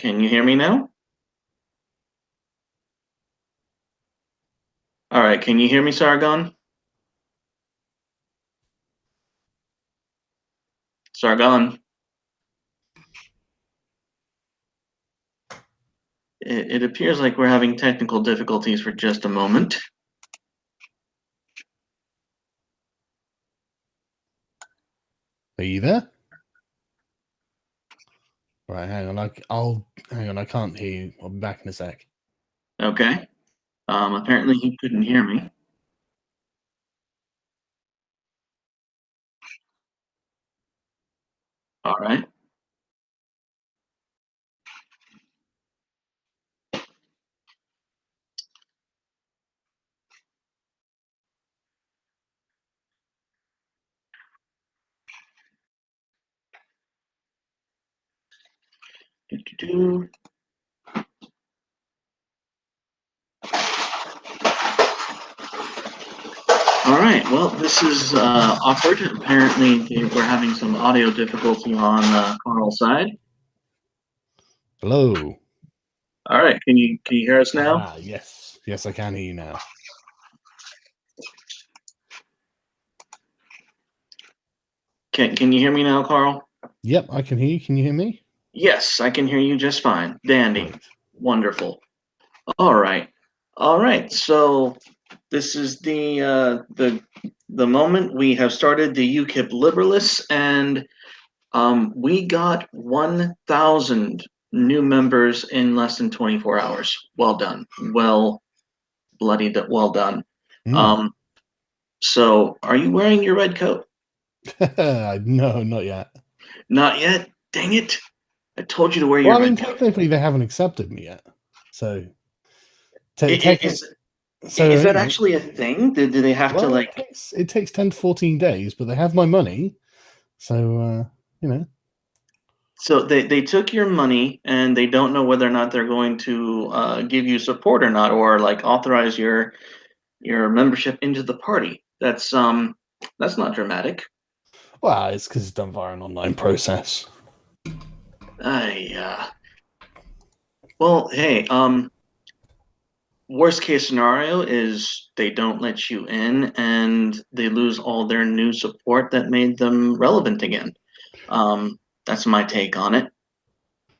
Can you hear me now? All right, can you hear me, Sargon? Sargon, it appears like we're having technical difficulties for just a moment. Are you there? Right, hang on. I'll hang on. I can't hear you. I'll be back in a sec. Okay. Apparently he couldn't hear me. All right. Do-do-do. All right. Well, this is awkward. Apparently, we're having some audio difficulty on Carl's side. Hello. All right. Can you hear us now? Ah, yes, yes, I can hear you now. Can you hear me now, Carl? Yep, I can hear you. Can you hear me? Yes, I can hear you just fine. Dandy. Great. Wonderful. All right. All right. So this is the moment we have started the UKIP Liberalists, and we got 1,000 new members in less than 24 hours. Well done. Well, well done. So are you wearing your red coat? No, not yet. Not yet. Dang it. I told you to wear your Well, I mean, red coat. technically, they haven't accepted me yet. So, Is that actually a thing? Do they have to like? It takes 10 to 14 days, but they have my money. So, you know. So they took your money and they don't know whether or not they're going to give you support or not, or like authorize your membership into the party. That's not dramatic. Well, it's because it's done via an online process. Well, hey, worst case scenario is they don't let you in and they lose all their new support that made them relevant again. That's my take on it.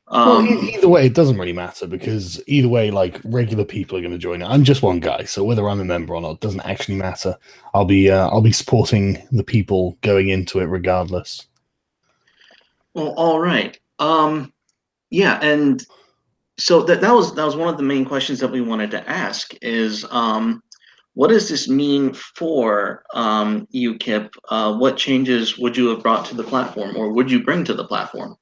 Well, either way, it doesn't really matter because either way, like regular people are going to join it. I'm just one guy, so whether I'm a member or not doesn't actually matter. I'll be supporting the people going into it regardless. Well, all right. Yeah, and so that was one of the main questions that we wanted to ask is what does this mean for UKIP? What changes would you have brought to the platform, or would you bring to the platform?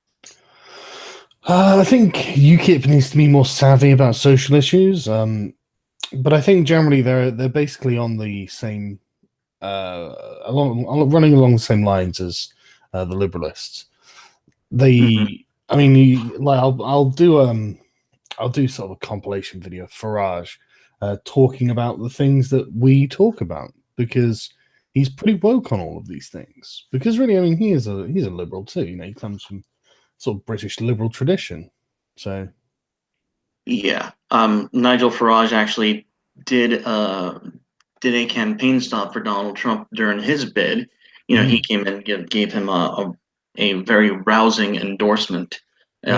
I think UKIP needs to be more savvy about social issues, but I think generally they're basically on the same, running along the same lines as the Liberalists. I mean, like I'll do sort of a compilation video of Farage talking about the things that we talk about because he's pretty woke on all of these things. Because really, I mean, he's a liberal too. You know, he comes from sort of British liberal tradition. So Yeah, Nigel Farage actually did a campaign stop for Donald Trump during his bid. You know, he came in and gave him a very rousing endorsement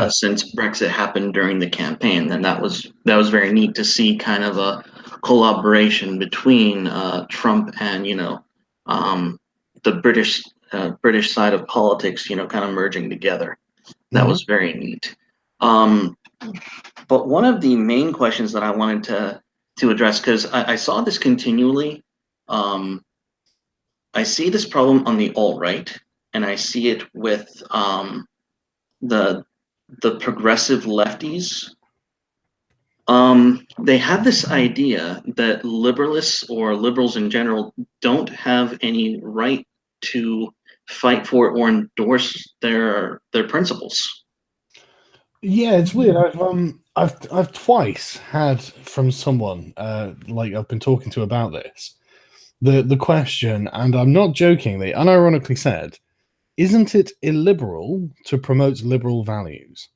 since Brexit happened during the campaign, and that was very neat to see kind of a collaboration between Trump and the British side of politics, kind of merging together. That was very neat. But one of the main questions that I wanted to address, because I saw this continually, I see this problem on the alt-right, and I see it with the progressive lefties. They have this idea that liberalists or liberals in general don't have any right to fight for or endorse their principles. yeah, it's weird. I've twice had from someone like I've been talking to about this the question, and I'm not joking. They unironically said, "Isn't it illiberal to promote liberal values?"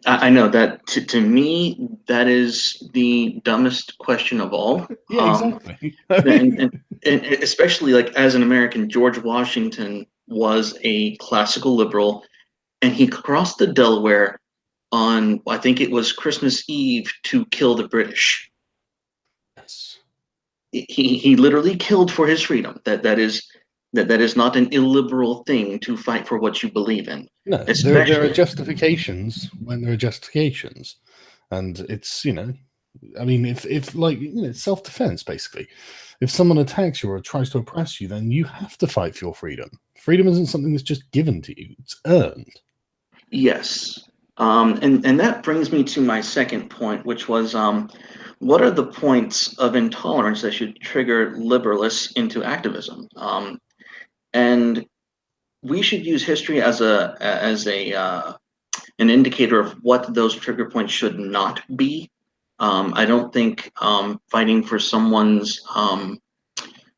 I know that to me that is the dumbest question of all. Yeah, exactly. I And, mean, and and especially like as an American, George Washington was a classical liberal, and he crossed the Delaware on I think it was Christmas Eve to kill the British. yes. He literally killed for his freedom. That is not an illiberal thing to fight for what you believe in, No, there are especially. justifications when there are justifications, and it's I mean, if like it's self defense basically. If someone attacks you or tries to oppress you, then you have to fight for your freedom. Freedom isn't something that's just given to you; it's earned. Yes. And that brings me to my second point, which was what are the points of intolerance that should trigger liberalists into activism? And we should use history as a an indicator of what those trigger points should not be. I don't think fighting for someone's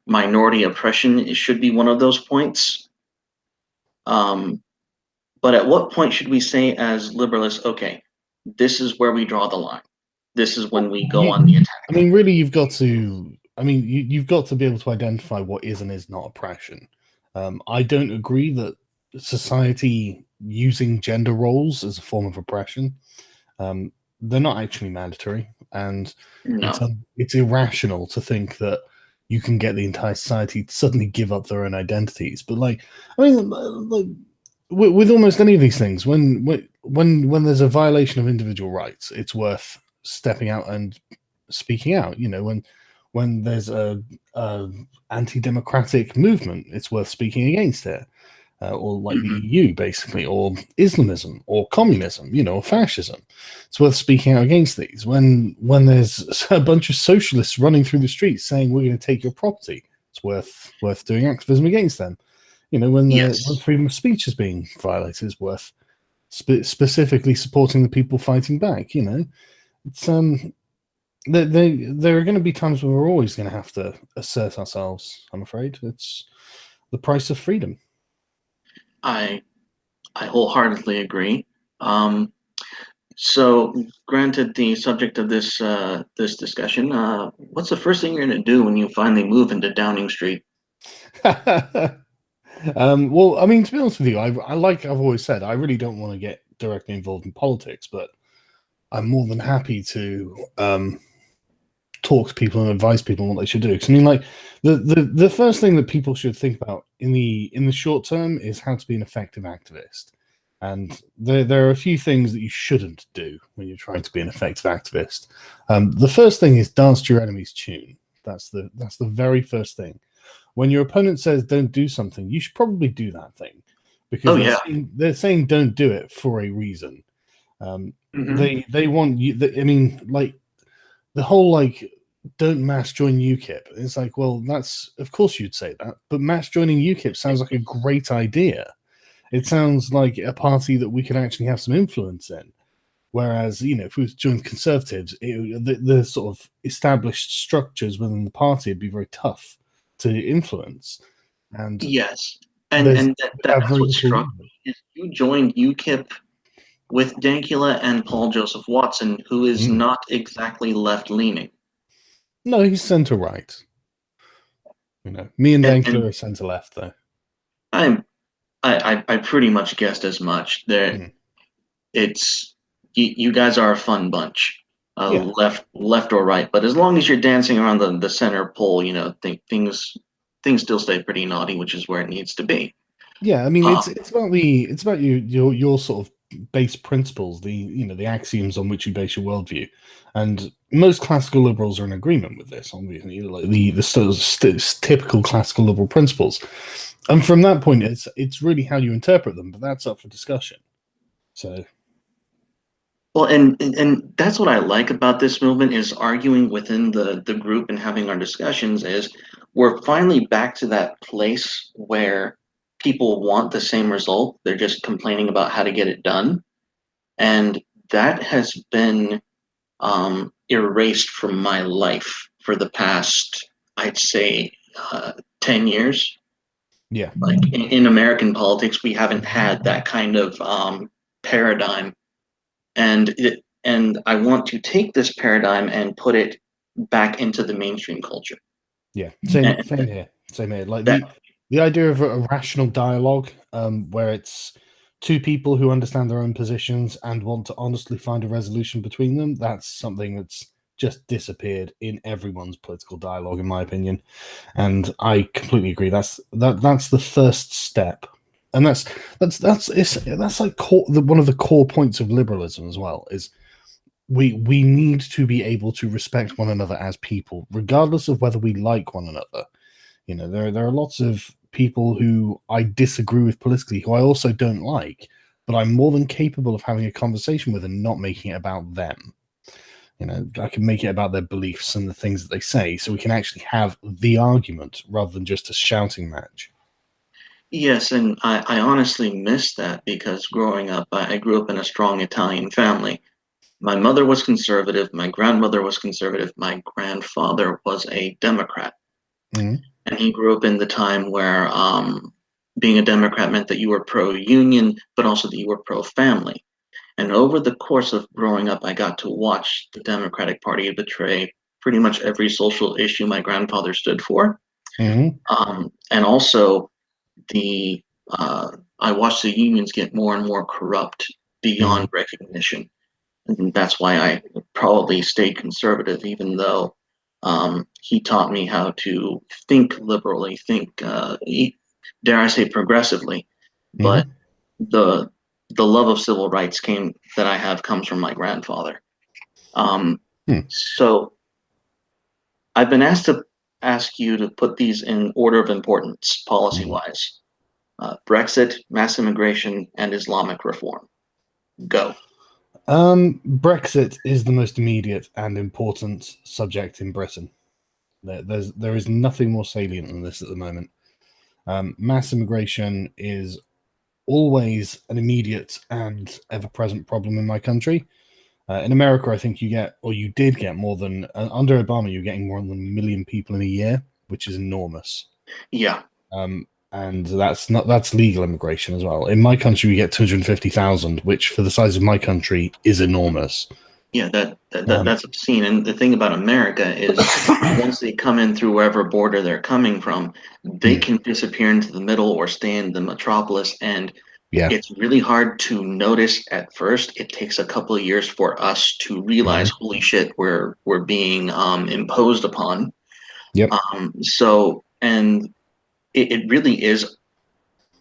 minority oppression should be one of those points. Um, but at what point should we say as liberalists, okay, this is where we draw the line. This is when we go on the I attack. mean, really, you've got to. I mean, you've got to be able to identify what is and is not oppression. I don't agree that society using gender roles as a form of oppression. Um, they're not actually mandatory, and No. it's irrational to think that you can get the entire society to suddenly give up their own identities. But like, I mean, like, with almost any of these things, when there's a violation of individual rights, it's worth stepping out and speaking out. When there's a anti-democratic movement, it's worth speaking against it. Or like the Hmm. EU, basically, or Islamism, or communism, or fascism. It's worth speaking out against these. When there's a bunch of socialists running through the streets saying we're going to take your property, it's worth doing activism against them. When Yes. freedom of speech is being violated, it's worth specifically supporting the people fighting back. It's there are going to be times when we're always going to have to assert ourselves. I'm afraid it's the price of freedom. I I wholeheartedly agree. Um, so, granted the subject of this discussion, what's the first thing you're going to do when you finally move into Downing Street? Well, I mean, to be honest with you, I like I've always said, I really don't want to get directly involved in politics, but I'm more than happy to talk to people and advise people on what they should do. Because I mean, like the first thing that people should think about in the short term is how to be an effective activist. And there are a few things that you shouldn't do when you're trying to be an effective activist. The first thing is dance to your enemy's tune. That's the very first thing. When your opponent says don't do something, you should probably do that thing because Oh yeah. they're saying don't do it for a reason. Um, Hmm. they want you. I mean, like the whole like don't mass join UKIP. It's like, well, that's of course you'd say that, but mass joining UKIP sounds like a great idea. It sounds like a party that we could actually have some influence in. Whereas, if we joined Conservatives, the sort of established structures within the party would be very tough to influence, and Yes, there's and have that's very what little struck leverage. me is you joined UKIP with Dankula and Paul Joseph Watson, who is Mm. not exactly left leaning. No, he's centre right. Me and And Dankler are centre left, though. I'm I pretty much guessed as much. There, Mm. it's you guys are a fun bunch, Yeah, left or right. But as long as you're dancing around the center pole, things still stay pretty naughty, which is where it needs to be. yeah. I mean, it's Um, it's about the it's about your sort of base principles, the axioms on which you base your worldview, and most classical liberals are in agreement with this. Obviously, like the sort of typical classical liberal principles, and from that point, it's really how you interpret them, but that's up for discussion. So, well, and that's what I like about this movement is arguing within the group and having our discussions is we're finally back to that place where people want the same result. They're just complaining about how to get it done. And that has been erased from my life for the past, I'd say, 10 years. yeah, Like in American politics, we haven't had that kind of paradigm and I want to take this paradigm and put it back into the mainstream culture. Yeah, same And same here. Same here. Like that the idea of a rational dialogue, where it's two people who understand their own positions and want to honestly find a resolution between them. That's something that's just disappeared in everyone's political dialogue, in my opinion. And I completely agree. That's the first step, and that's like one of the core points of liberalism as well. Is we need to be able to respect one another as people, regardless of whether we like one another. You know, there are lots of people who I disagree with politically, who I also don't like, but I'm more than capable of having a conversation with and not making it about them. You know, I can make it about their beliefs and the things that they say, so we can actually have the argument rather than just a shouting match. Yes, and I honestly miss that because growing up, I grew up in a strong Italian family. My mother was conservative, my grandmother was conservative, my grandfather was a Democrat. Mhm. And he grew up in the time where being a Democrat meant that you were pro-union, but also that you were pro-family. And over the course of growing up, I got to watch the Democratic Party betray pretty much every social issue my grandfather stood for. Mhm. And also, the I watched the unions get more and more corrupt Mhm. beyond recognition. And that's why I probably stayed conservative, even though he taught me how to think liberally, dare I say, progressively. But Mhm. the the love of civil rights came that I have comes from my grandfather. Um, Hmm. so I've been asked to ask you to put these in order of importance, policy Mhm. wise: Brexit, mass immigration, and Islamic reform. Go. Brexit is the most immediate and important subject in Britain. There is nothing more salient than this at the moment. Mass immigration is always an immediate and ever-present problem in my country. In America, I think you get, or you did get, more than under Obama. You're getting more than 1 million people in a year, which is enormous. Yeah, And that's legal immigration as well. In my country, we get 250,000, which for the size of my country is enormous. yeah, Um, that's obscene. And the thing about America is, once they come in through wherever border they're coming from, they hmm, can disappear into the middle or stay in the metropolis, and yeah. it's really hard to notice at first. It takes a couple of years for us to realize, Hmm. holy shit, we're being imposed upon. Yep. And it really is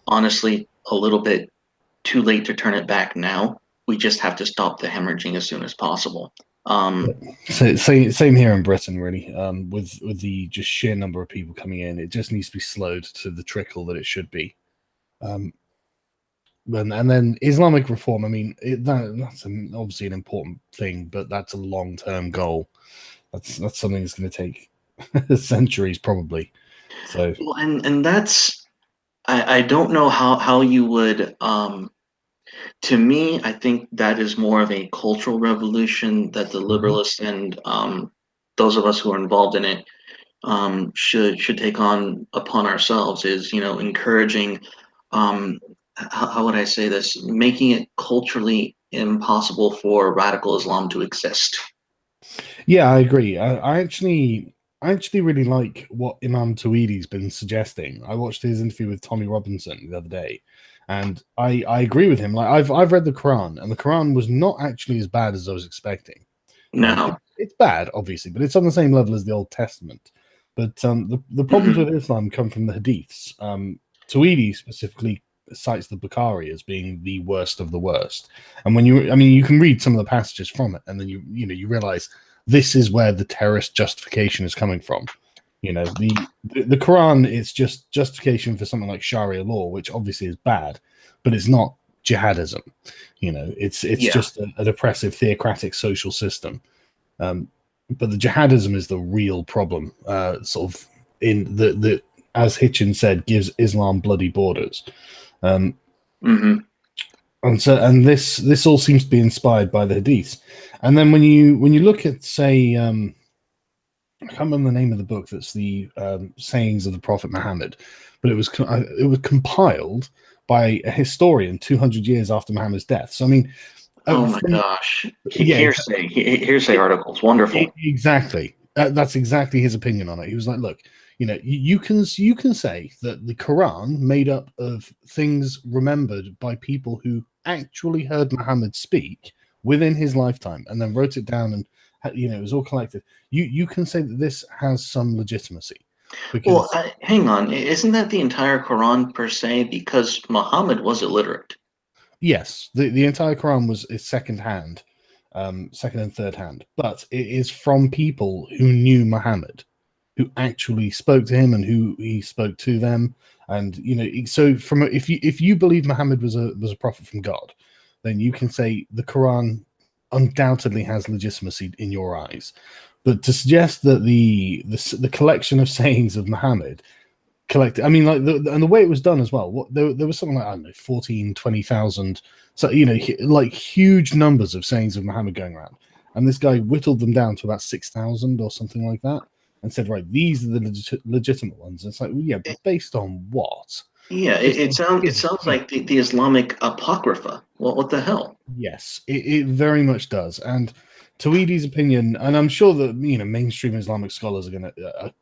honestly a little bit too late to turn it back now. We just have to stop the hemorrhaging as soon as possible. Um, So same here in Britain, really. With the just sheer number of people coming in, it just needs to be slowed to the trickle that it should be. Um, and then Islamic reform. I mean, that's obviously an important thing, but that's a long term goal. That's something that's going to take centuries, probably. So, well, and that's I don't know how you would. To me, I think that is more of a cultural revolution that the mhm. liberalists and those of us who are involved in it should take on upon ourselves. Is encouraging. How would I say this? Making it culturally impossible for radical Islam to exist. Yeah, I agree. I actually really like what Imam Tweedi's been suggesting. I watched his interview with Tommy Robinson the other day, and I agree with him. Like I've read the Quran, and the Quran was not actually as bad as I was expecting. No. It's bad, obviously, but it's on the same level as the Old Testament. But the problems Hmm. with Islam come from the Hadiths. Tweedy specifically cites the Bukhari as being the worst of the worst. And I mean, you can read some of the passages from it, and then you realize this is where the terrorist justification is coming from. The Quran is just justification for something like Sharia law, which obviously is bad, but it's not jihadism. It's Yeah. just an oppressive theocratic social system. um, but the jihadism is the real problem. Sort of in the as Hitchens said, gives Islam bloody borders. Um, Hmm. and this all seems to be inspired by the hadiths. And then when you look at, say, I can't remember the name of the book that's the sayings of the Prophet Muhammad, but it was compiled by a historian 200 years after Muhammad's death. So I mean, Oh my from gosh. yeah, Hearsay articles. Wonderful. exactly. That's exactly his opinion on it. He was like, "Look, you can say that the Quran made up of things remembered by people who actually heard Muhammad speak within his lifetime, and then wrote it down, and it was all collected. You can say that this has some legitimacy, Well, because hang on. Isn't that the entire Quran per se? Because Muhammad was illiterate. yes, the entire Quran was is second hand, second and third hand, but it is from people who knew Muhammad, who actually spoke to him and who he spoke to them. And so if you believe Muhammad was a prophet from God, then you can say the Quran undoubtedly has legitimacy in your eyes. But to suggest that the collection of sayings of Muhammad collected, I mean, like and the way it was done as well, there was something like, I don't know, 14, 20,000, so like huge numbers of sayings of Muhammad going around, and this guy whittled them down to about 6,000 or something like that, and said, right, these are the legitimate ones. And it's like, well, yeah, but based on what? Yeah, Just it sounds like the Islamic Apocrypha. Well, what the hell? yes, it very much does. And Tweedy's opinion, and I'm sure that mainstream Islamic scholars are going to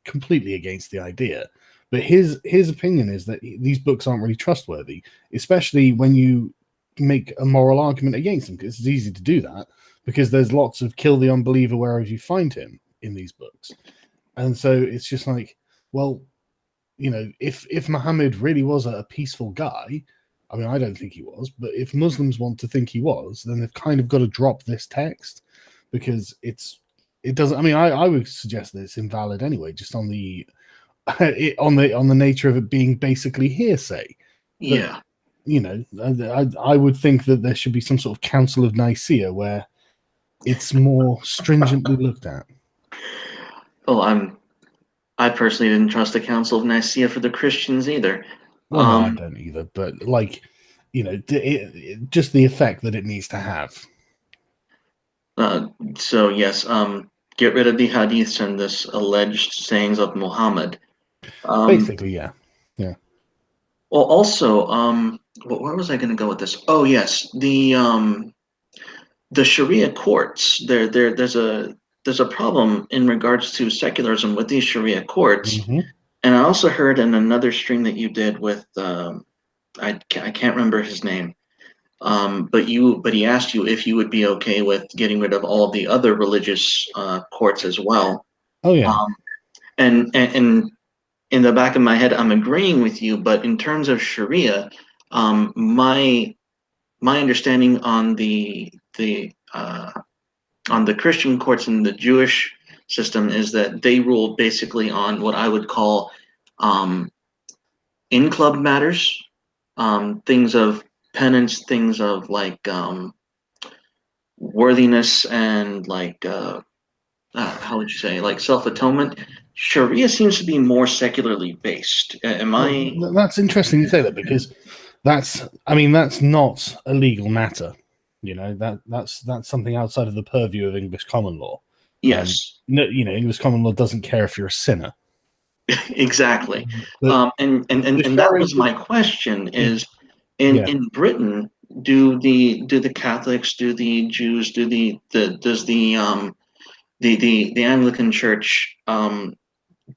completely against the idea, but his opinion is that these books aren't really trustworthy, especially when you make a moral argument against them, because it's easy to do that because there's lots of kill the unbeliever wherever you find him in these books. And so it's just like, well, if Muhammad really was a peaceful guy, I mean, I don't think he was, but if Muslims want to think he was, then they've kind of got to drop this text, because it doesn't. I mean, I would suggest that it's invalid anyway, just on the on the nature of it being basically hearsay. But Yeah. I would think that there should be some sort of Council of Nicaea where it's more stringently looked at. Well, I personally didn't trust the Council of Nicaea for the Christians either. Well, no, I don't either. But like, just the effect that it needs to have. Uh, so yes, get rid of the hadiths and this alleged sayings of Muhammad. Um, Basically, yeah, yeah. well, also, where was I going to go with this? Oh, yes, the Sharia courts. There's a problem in regards to secularism with these Sharia courts. Mm-hmm. And I also heard in another stream that you did with I can't remember his name. But he asked you if you would be okay with getting rid of all of the other religious courts as well. Oh yeah. Um, and in the back of my head, I'm agreeing with you. But in terms of Sharia, my understanding on the Christian courts and the Jewish system is that they rule basically on what I would call um, in club matters, things of penance, things of like worthiness, and like how would you say, like self atonement. Sharia seems to be more secularly based. Am Well, I? that's interesting you say that, because I mean, that's not a legal matter. That's something outside of the purview of English common law. Yes, No, English common law doesn't care if you're a sinner. exactly. But the And that Sharia, was my question: is yeah. in Britain, do the Catholics, do the Jews, does the Anglican Church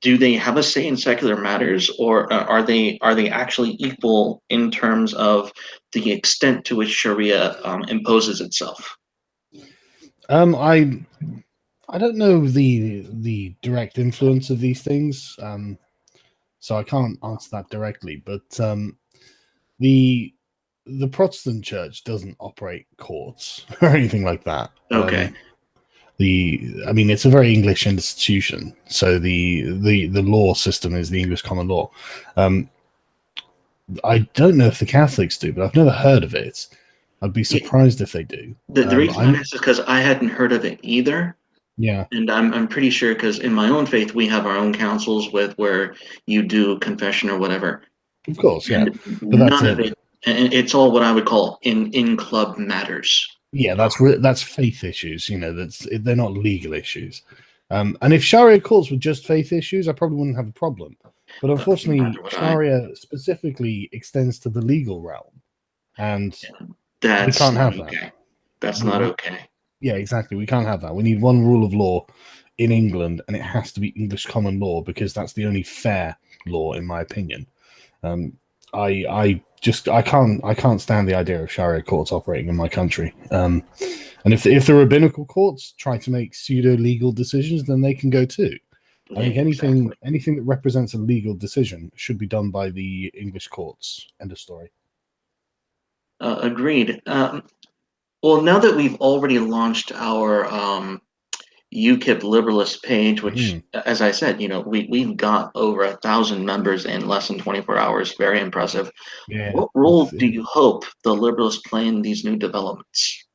do they have a say in secular matters, or are they actually equal in terms of the extent to which Sharia imposes itself? I don't know the direct influence of these things, so I can't answer that directly. But the the Protestant Church doesn't operate courts or anything like that. Okay. I mean, it's a very English institution, so the law system is the English common law. Um, I don't know if the Catholics do, but I've never heard of it. I'd be Yeah, surprised if they do. the reason I I'm asked is because I hadn't heard of it either. Yeah, And I'm pretty sure because in my own faith we have our own councils with where you do confession or whatever, of course, yeah, and but that's none of it. it. And it's all what I would call in club matters. Yeah, that's faith issues. They're not legal issues. And if Sharia courts were just faith issues, I probably wouldn't have a problem. But Neither unfortunately, would I. Sharia specifically extends to the legal realm, and we That's can't not have that. okay. That's not okay. Yeah, exactly. We can't have that. We need one rule of law in England, and it has to be English common law because that's the only fair law, in my opinion. Um, I can't stand the idea of Sharia courts operating in my country. And if the rabbinical courts try to make pseudo legal decisions, then they can go too. I Yeah, think exactly. anything that represents a legal decision should be done by the English courts. End of story. Agreed. Well, now that we've already launched our UKIP Liberalist page, which, Mm, as I said, we've got over 1,000 members in less than 24 hours. Very impressive. yeah, What role do you hope the Liberals play in these new developments?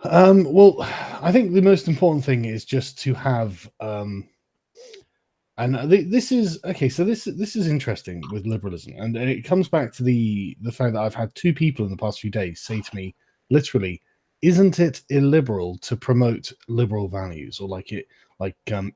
well, I think the most important thing is just to have and this is okay. So this is interesting with liberalism, and it comes back to the fact that I've had two people in the past few days say to me, literally, "Isn't it illiberal to promote liberal values or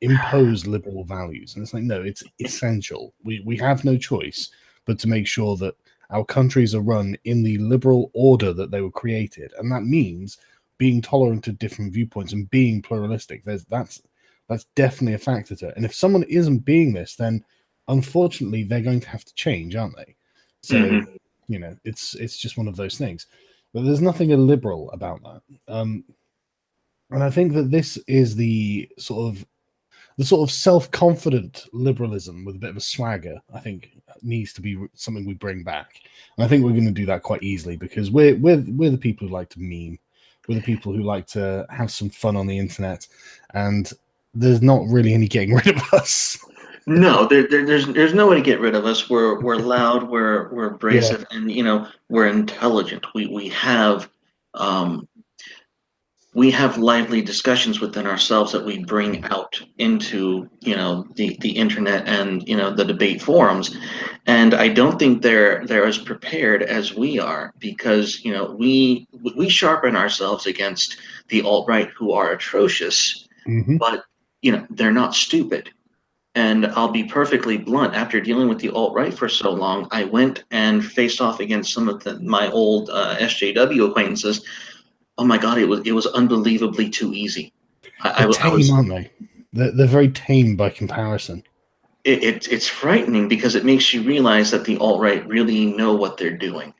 impose liberal values?" And it's like, no, it's essential. We have no choice but to make sure that our countries are run in the liberal order that they were created, and that means being tolerant of different viewpoints and being pluralistic. That's definitely a factor to it. And if someone isn't being this, then unfortunately they're going to have to change, aren't they? So, Hmm. it's just one of those things. But there's nothing illiberal about that. And I think that this is the sort of self-confident liberalism with a bit of a swagger. I think needs to be something we bring back, and I think we're going to do that quite easily because we're the people who like to meme, we're the people who like to have some fun on the internet, and there's not really any getting rid of us. No, there's no way to get rid of us. We're loud, we're Yeah. abrasive, and we're intelligent. Um, we have lively discussions within ourselves that we bring out into the internet and the debate forums, and I don't think they're as prepared as we are because we sharpen ourselves against the alt-right who are atrocious, Hmm. but they're not stupid. And I'll be perfectly blunt. After dealing with the alt right for so long, I went and faced off against some of my old SJW acquaintances. Oh my God, it was unbelievably too easy. I, They're I tame, was. aren't they? They're very tame by comparison. It's frightening because it makes you realize that the alt right really know what they're doing.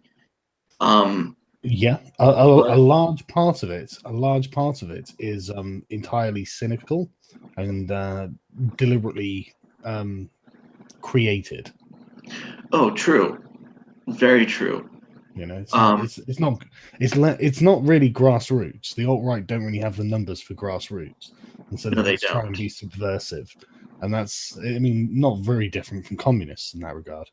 Um, Yeah, a but large part of it is entirely cynical and deliberately um, created. oh, true, very true. It's not Um, it's not really grassroots. The alt right don't really have the numbers for grassroots, and so no, they've got they to try and don't. be subversive, and that's, I mean, not very different from communists in that regard.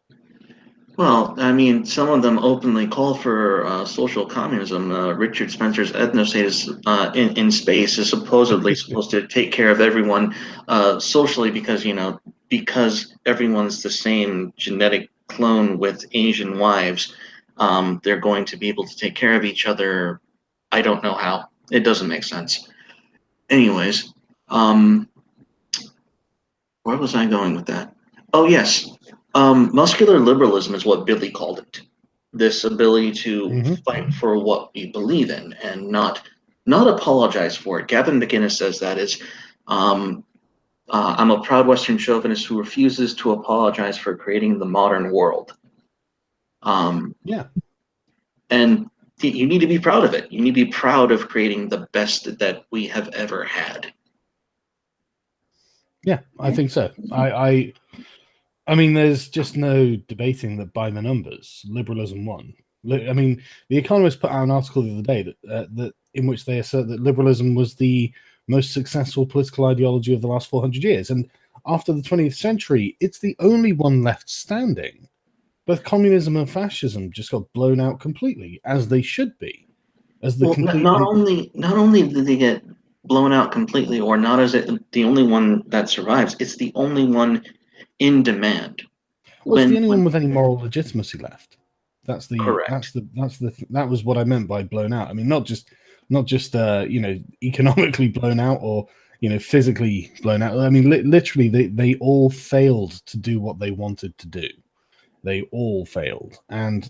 Well, I mean, some of them openly call for social communism. Richard Spencer's Ethnostate in space is supposedly supposed to take care of everyone socially because everyone's the same genetic clone with Asian wives. They're going to be able to take care of each other. I don't know how. It doesn't make sense. Anyways, um, where was I going with that? Oh, yes. Muscular liberalism is what Billy called it. This ability to Hmm. fight for what we believe in and not apologize for it. Gavin McInnes says that is, um, I'm a proud Western chauvinist who refuses to apologize for creating the modern world. Um, Yeah, and you need to be proud of it. You need to be proud of creating the best that we have ever had. yeah, I think so. I mean, there's just no debating that by the numbers, liberalism won. I mean, The Economist put out an article the other day that in which they assert that liberalism was the most successful political ideology of the last 400 years, and after the 20th century, it's the only one left standing. Both communism and fascism just got blown out completely, as they should be, as the Well, complete. not only did they get blown out completely, or not as it the only one that survives, it's the only one in demand. Well, it's the only When one with any moral legitimacy left. correct. That was what I meant by blown out. I mean, not just economically blown out or physically blown out. I mean, literally, they all failed to do what they wanted to do. They all failed, and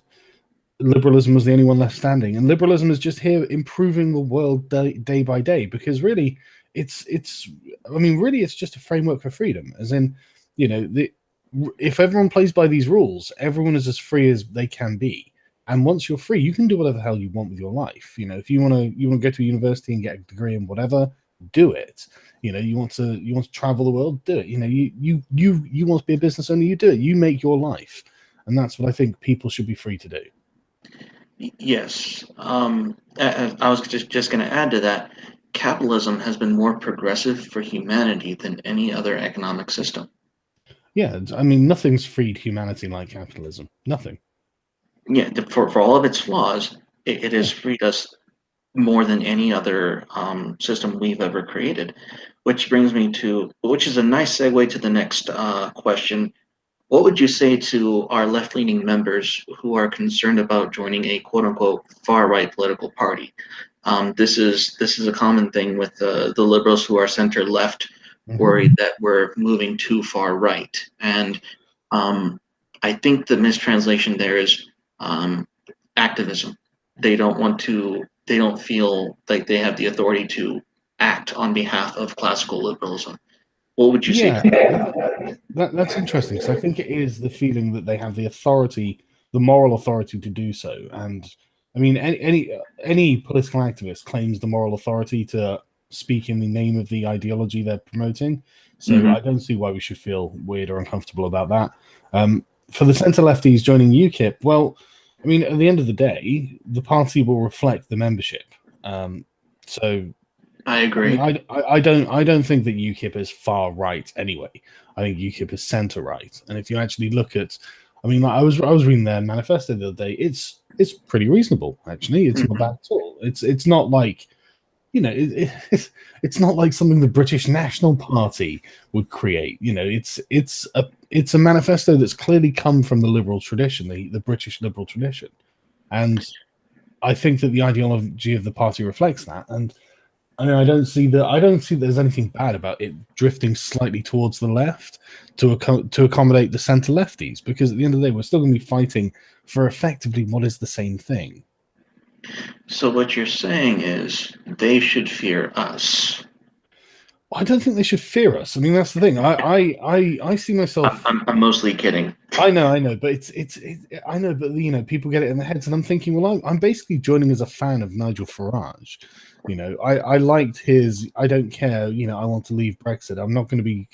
liberalism was the only one left standing, and liberalism is just here improving the world day by day. Because really, it's I mean, really, it's just a framework for freedom. As in, if everyone plays by these rules, everyone is as free as they can be. And once you're free, you can do whatever the hell you want with your life. If you want to go to a university and get a degree in whatever, do it. You want to travel the world, do it. You want to be a business owner, you do it. You make your life, and that's what I think people should be free to do. Yes. I was just going to add to that. Capitalism has been more progressive for humanity than any other economic system. Yeah, I mean, nothing's freed humanity like capitalism. Nothing. Yeah, for all of its flaws, it has freed us more than any other system we've ever created. Which is a nice segue to the next question. What would you say to our left-leaning members who are concerned about joining a quote-unquote far-right political party? This is a common thing with the liberals who are center-left, worried that we're moving too far right. And I think the mistranslation there is activism. They don't want to. They don't feel like they have the authority to act on behalf of classical liberalism. What would you say Yeah, to that? that's interesting. So I think it is the feeling that they have the authority, the moral authority to do so. And I mean, any political activist claims the moral authority to speak in the name of the ideology they're promoting. So I don't see why we should feel weird or uncomfortable about that. For the centre lefties joining UKIP, well, I mean, at the end of the day, the party will reflect the membership. So I I mean, agree. I don't think that UKIP is far right anyway. I think UKIP is centre right. And if you actually look at, I mean, like I was reading their manifesto the other day. It's pretty reasonable actually. It's not bad at all. It's not like it's not like something the British National Party would create. It's a manifesto that's clearly come from the liberal tradition, the British liberal tradition, and I think that the ideology of the party reflects that. And I mean, I don't see there's anything bad about it drifting slightly towards the left to accommodate the centre lefties, because at the end of the day, we're still going to be fighting for effectively what is the same thing. So what you're saying is they should fear us. I don't think they should fear us. I mean, that's the thing. I see I'm, myself. I'm, I'm mostly kidding. I know, but I know, but people get it in their heads, and I'm thinking, well, I'm basically joining as a fan of Nigel Farage. I liked his. I don't care. I want to leave Brexit. I'm not going to be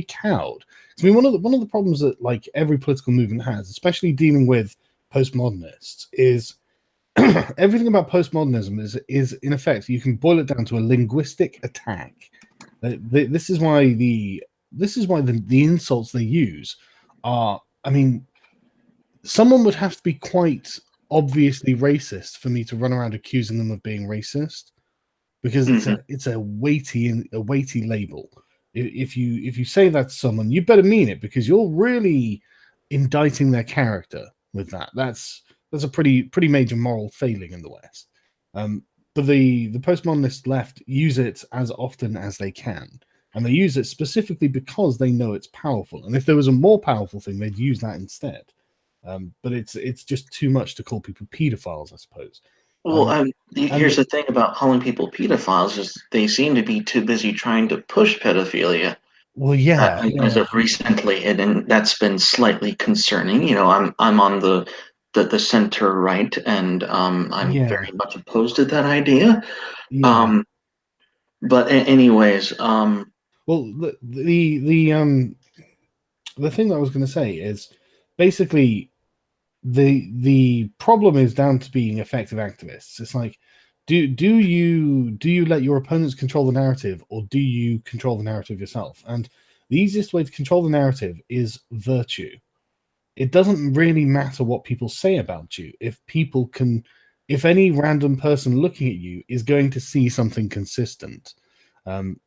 cowed. I mean, one of the problems that like every political movement has, especially dealing with postmodernists, is everything about postmodernism is in effect you can boil it down to a linguistic attack. This is why the insults they use are. I mean, someone would have to be quite obviously racist for me to run around accusing them of being racist, because it's a weighty label. If you say that to someone, you better mean it, because you're really indicting their character with that. That's a pretty major moral failing in the West. But the postmodernist left use it as often as they can, and they use it specifically because they know it's powerful. And if there was a more powerful thing, they'd use that instead. But it's just too much to call people pedophiles, I suppose. Well, And here's the thing about calling people pedophiles is they seem to be too busy trying to push pedophilia well, yeah, as of recently, and that's been slightly concerning. I'm on the center right, and I'm yeah, very much opposed to that idea. yeah. Um, but anyways, Well, the thing that I was going to say is basically the problem is down to being effective activists. It's like, do you let your opponents control the narrative, or do you control the narrative yourself? And the easiest way to control the narrative is virtue. It doesn't really matter what people say about you if any random person looking at you is going to see something consistent. Um,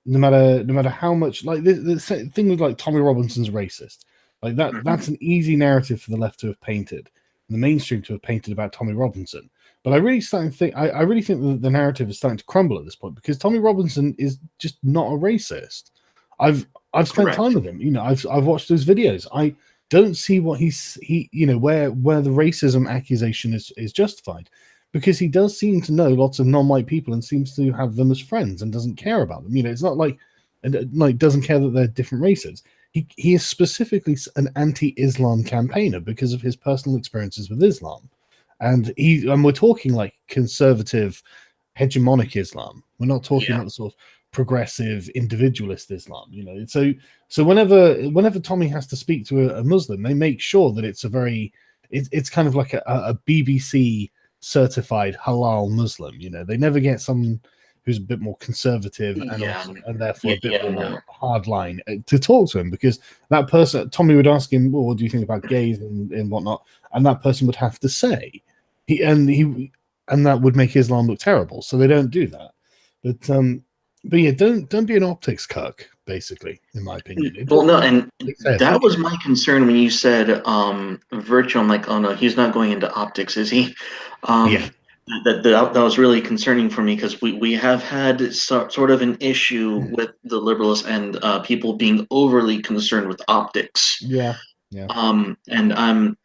no matter how much, like the thing with like Tommy Robinson's racist, like that's an easy narrative for the left to have painted, and the mainstream to have painted about Tommy Robinson. But I really think that the narrative is starting to crumble at this point, because Tommy Robinson is just not a racist. I've spent time correct. with him. I've watched his videos. don't see what where the racism accusation is justified, because he does seem to know lots of non-white people and seems to have them as friends and doesn't care about them. It's not like doesn't care that they're different races. He is specifically an anti-Islam campaigner because of his personal experiences with Islam, and we're talking like conservative, hegemonic Islam. We're not talking Yeah. about the sort of progressive individualist Islam. So whenever Tommy has to speak to a Muslim, they make sure that it's kind of like a BBC certified halal Muslim. They never get someone who's a bit more conservative and Yeah. also, and therefore Yeah. a bit Yeah. more No. hard line to talk to him, because that person, Tommy would ask him, well, what do you think about gays and whatnot? And that person would have to say, and that would make Islam look terrible. So they don't do that. But yeah, don't be an optics cuck, basically, in my opinion. It Well, doesn't no, matter and what they say that about was you. my concern when you said virtue. I'm like, oh no, he's not going into optics, is he? Um, Yeah. that was really concerning for me, because we have had sort of an issue with the liberals and people being overly concerned with optics. Yeah. Yeah. And I'm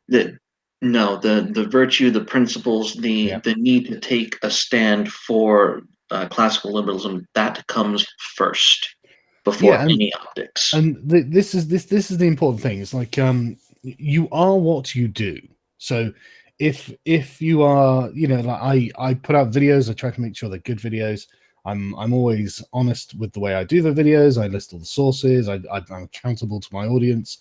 the no, the virtue, the principles, Yeah. the need to take a stand for classical liberalism, that comes first before Yeah. any optics. And this is the important thing. It's like you are what you do. So if you are, like I put out videos, I try to make sure they're good videos. I'm always honest with the way I do the videos. I list all the sources. I'm accountable to my audience,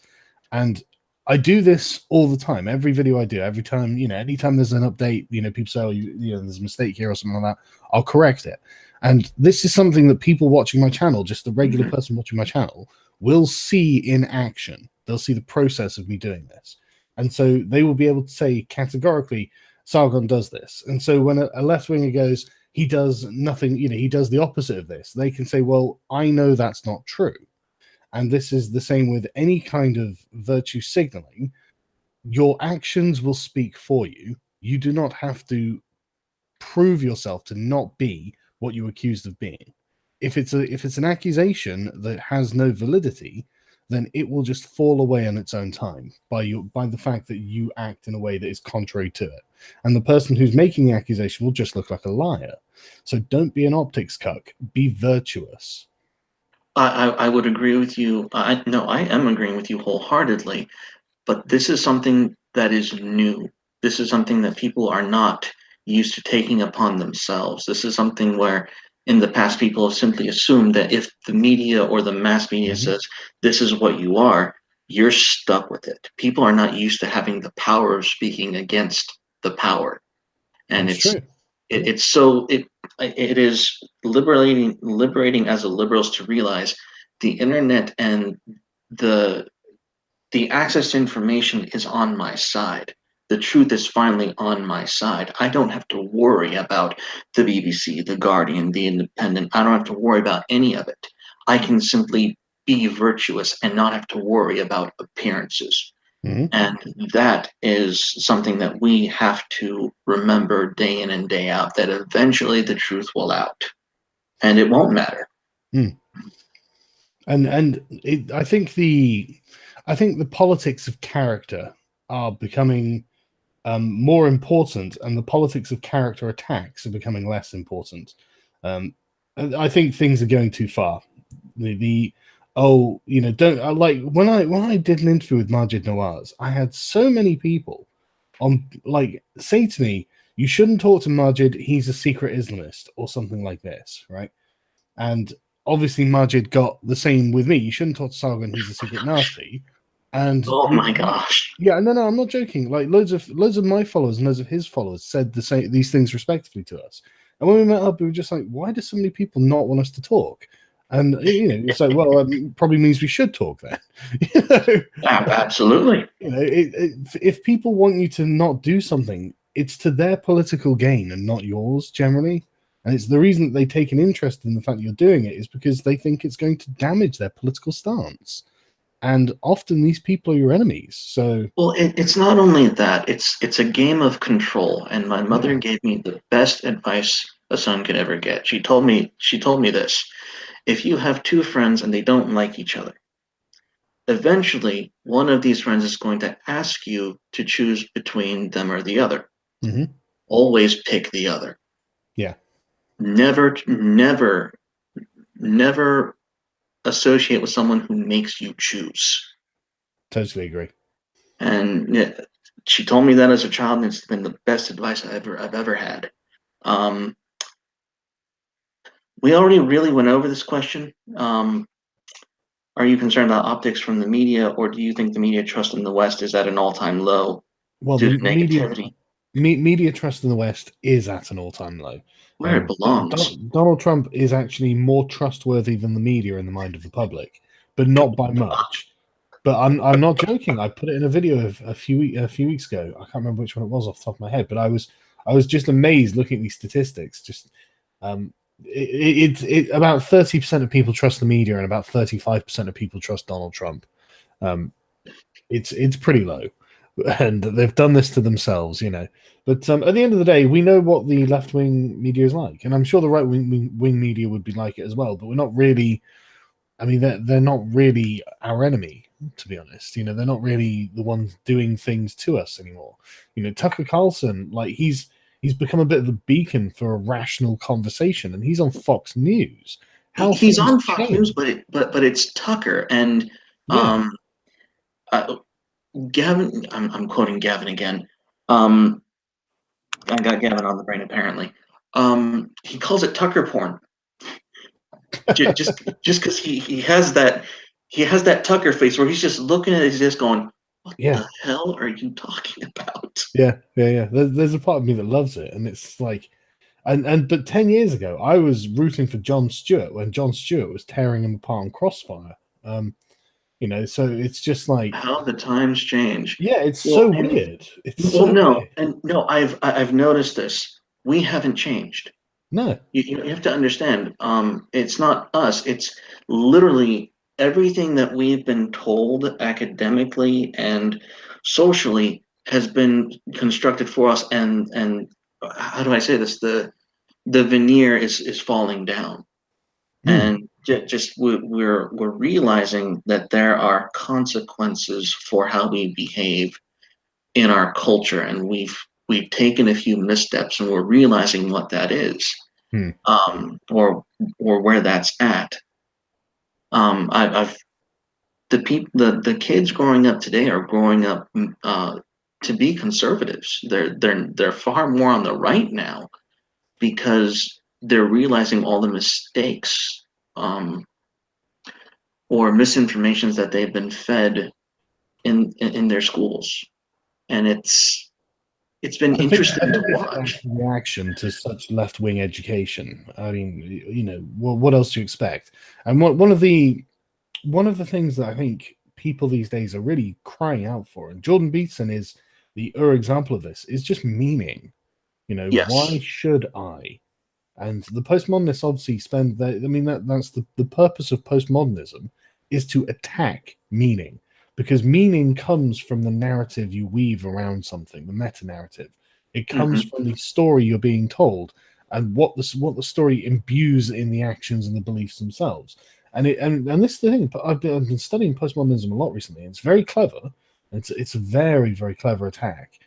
and I do this all the time. Every video I do, every time, anytime there's an update, people say, oh, there's a mistake here or something like that, I'll correct it. And this is something that people watching my channel, just the regular Mhm. person watching my channel, will see in action. They'll see the process of me doing this. And so they will be able to say categorically, Sargon does this. And so when a left winger goes, he does nothing, he does the opposite of this, they can say, well, I know that's not true. And this is the same with any kind of virtue signaling. Your actions will speak for you. You do not have to prove yourself to not be what you're accused of being. If it's an accusation that has no validity, then it will just fall away on its own time by the fact that you act in a way that is contrary to it. And the person who's making the accusation will just look like a liar. So don't be an optics cuck. Be virtuous. I would agree with you. No, I am agreeing with you wholeheartedly. But this is something that is new. This is something that people are not used to taking upon themselves. This is something where in the past people have simply assumed that if the media or the mass media Mhm. says this is what you are, you're stuck with it. People are not used to having the power of speaking against the power. And That's true. Yeah. it's so it is liberating as a liberals to realize the internet and the the access to information is on my side. The truth is finally on my side. I don't have to worry about the BBC, the Guardian, the Independent. I don't have to worry about any of it. I can simply be virtuous and not have to worry about appearances. Mhm. And that is something that we have to remember day in and day out, that eventually the truth will out and it won't matter. Mm. I think the politics of character are becoming more important, and the politics of character attacks are becoming less important. I think things are going too far. The oh, don't like when I did an interview with Majid Nawaz, I had so many people on like say to me, you shouldn't talk to Majid, he's a secret Islamist or something like this, right? And obviously Majid got the same with me. You shouldn't talk to Sargon, he's a secret Nazi. And Oh my gosh. yeah, no, I'm not joking. Like loads of my followers and loads of his followers said these things respectively to us. And when we met up, we were just like, why do so many people not want us to talk? And it's like, well, probably means we should talk then. you know, Absolutely. if people want you to not do something, it's to their political gain and not yours generally. And it's the reason that they take an interest in the fact that you're doing it is because they think it's going to damage their political stance. And often these people are your enemies. So Well, it's not only that, it's a game of control. And my mother yeah, gave me the best advice a son could ever get. She told me this. If you have two friends and they don't like each other, eventually one of these friends is going to ask you to choose between them or the other. Mm-hmm. Always pick the other. Yeah. Never, never, never associate with someone who makes you choose. Totally agree. And she told me that as a child, and it's been the best advice I've ever had. We already really went over this question. Are you concerned about optics from the media, or do you think the media trust in the West is at an all-time low Well, due the to media negativity? media trust in the West is at an all-time low. Where it belongs. Donald Trump is actually more trustworthy than the media in the mind of the public, but not by much. But I'm not joking. I put it in a video of a few weeks ago. I can't remember which one it was off the top of my head, but I was just amazed looking at these statistics. Just um, about 30% of people trust the media, and about 35% of people trust Donald Trump. Um, it's pretty low, and they've done this to themselves, you know. But at the end of the day, we know what the left wing media is like, and I'm sure the right wing media would be like it as well. But we're not really. I mean, they're not really our enemy, to be honest. You know, they're not really the ones doing things to us anymore. You know, Tucker Carlson, like he's become a bit of a beacon for a rational conversation, and he's on Fox News. How He's things on Fox News, change? but it's Tucker and Yeah, um, uh, Gavin. I'm quoting Gavin again. Um, I got Gavin on the brain apparently. He calls it Tucker porn. Just because he has that Tucker face where he's just looking at it, he's just going, "What yeah, the hell are you talking about?" yeah. There's a part of me that loves it, and it's like, but 10 years ago, I was rooting for Jon Stewart when Jon Stewart was tearing him apart on Crossfire. You know, so it's just like, How the times change. yeah, it's Well, so and weird. It's so weird. no, I've noticed this. We haven't changed. No. You have to understand. It's not us. It's literally everything that we've been told academically and socially has been constructed for us. And how do I say this? The veneer is falling down, Hmm. and we're realizing that there are consequences for how we behave in our culture, and we've taken a few missteps, and we're realizing what that is, Hmm. or where that's at. I've the kids growing up today are growing up to be conservatives. They're far more on the right now because they're realizing all the mistakes um, or misinformations that they've been fed in their schools, and it's been I interesting to think it's a watch. reaction to such left wing education. I mean, you know, what else do you expect? And one of the things that I think people these days are really crying out for, and Jordan Peterson is the example of this, is just meaning. You know, why Yes. should I? And the postmodernists obviously spend I mean, that's the purpose of postmodernism is to attack meaning, because meaning comes from the narrative you weave around something, the meta narrative. It comes Hmm. from the story you're being told, and what the story imbues in the actions and the beliefs themselves. And this is the thing. I've been studying postmodernism a lot recently. And it's very clever. It's a very, very clever attack,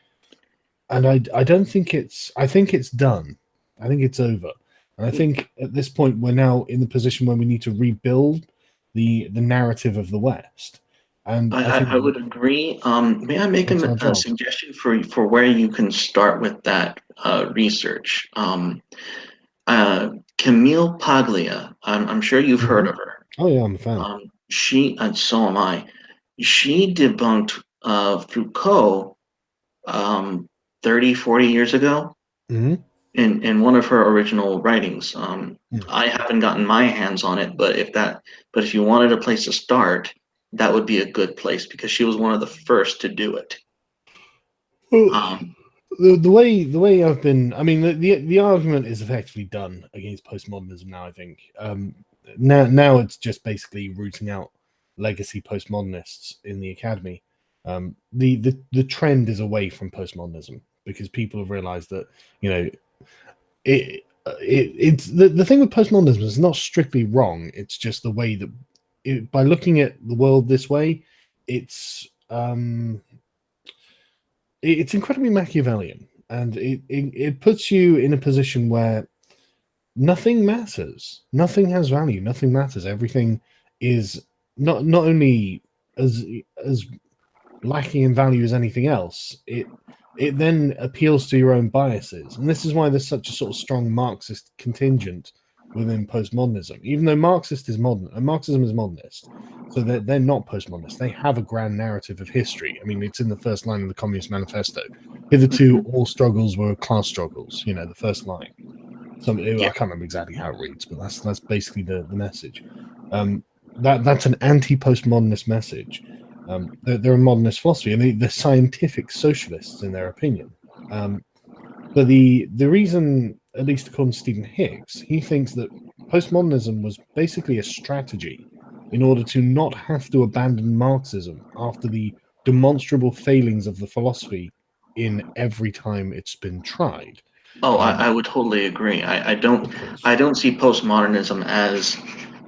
and I don't think I think it's done. I think it's over. And I think at this point we're now in the position where we need to rebuild the narrative of the West. And I think I would agree. May I make that's our a job. suggestion for where you can start with that research? Uh, Camille Paglia, I'm sure you've heard Hmm. of her. Oh yeah, I'm a fan. She, and so am I. She debunked Foucault 30, 40 years ago Hmm. in one of her original writings. Hmm. I haven't gotten my hands on it, but if you wanted a place to start, that would be a good place because she was one of the first to do it. Well, Um, the way I've been, I mean, the argument is effectively done against postmodernism now. I think now it's just basically rooting out legacy postmodernists in the academy. The trend is away from postmodernism because people have realised that, you know, it's the thing with postmodernism is not strictly wrong. It's just the way that by looking at the world this way, it's incredibly Machiavellian, and it puts you in a position where nothing matters, nothing has value, nothing matters. Everything is not only as lacking in value as anything else. It then appeals to your own biases, and this is why there's such a sort of strong Marxist contingent within postmodernism. Even though Marxism is modernist, so they're not postmodernist. They have a grand narrative of history. I mean, it's in the first line of the Communist Manifesto. Hitherto, all struggles were class struggles. You know, the first line. I can't remember exactly how it reads, but that's basically the message. That's an anti-postmodernist message. They're a modernist philosophy, and they're scientific socialists in their opinion. But the reason, at least according to Stephen Hicks, he thinks that postmodernism was basically a strategy in order to not have to abandon Marxism after the demonstrable failings of the philosophy in every time it's been tried. Oh, I would totally agree. I don't Of course. see postmodernism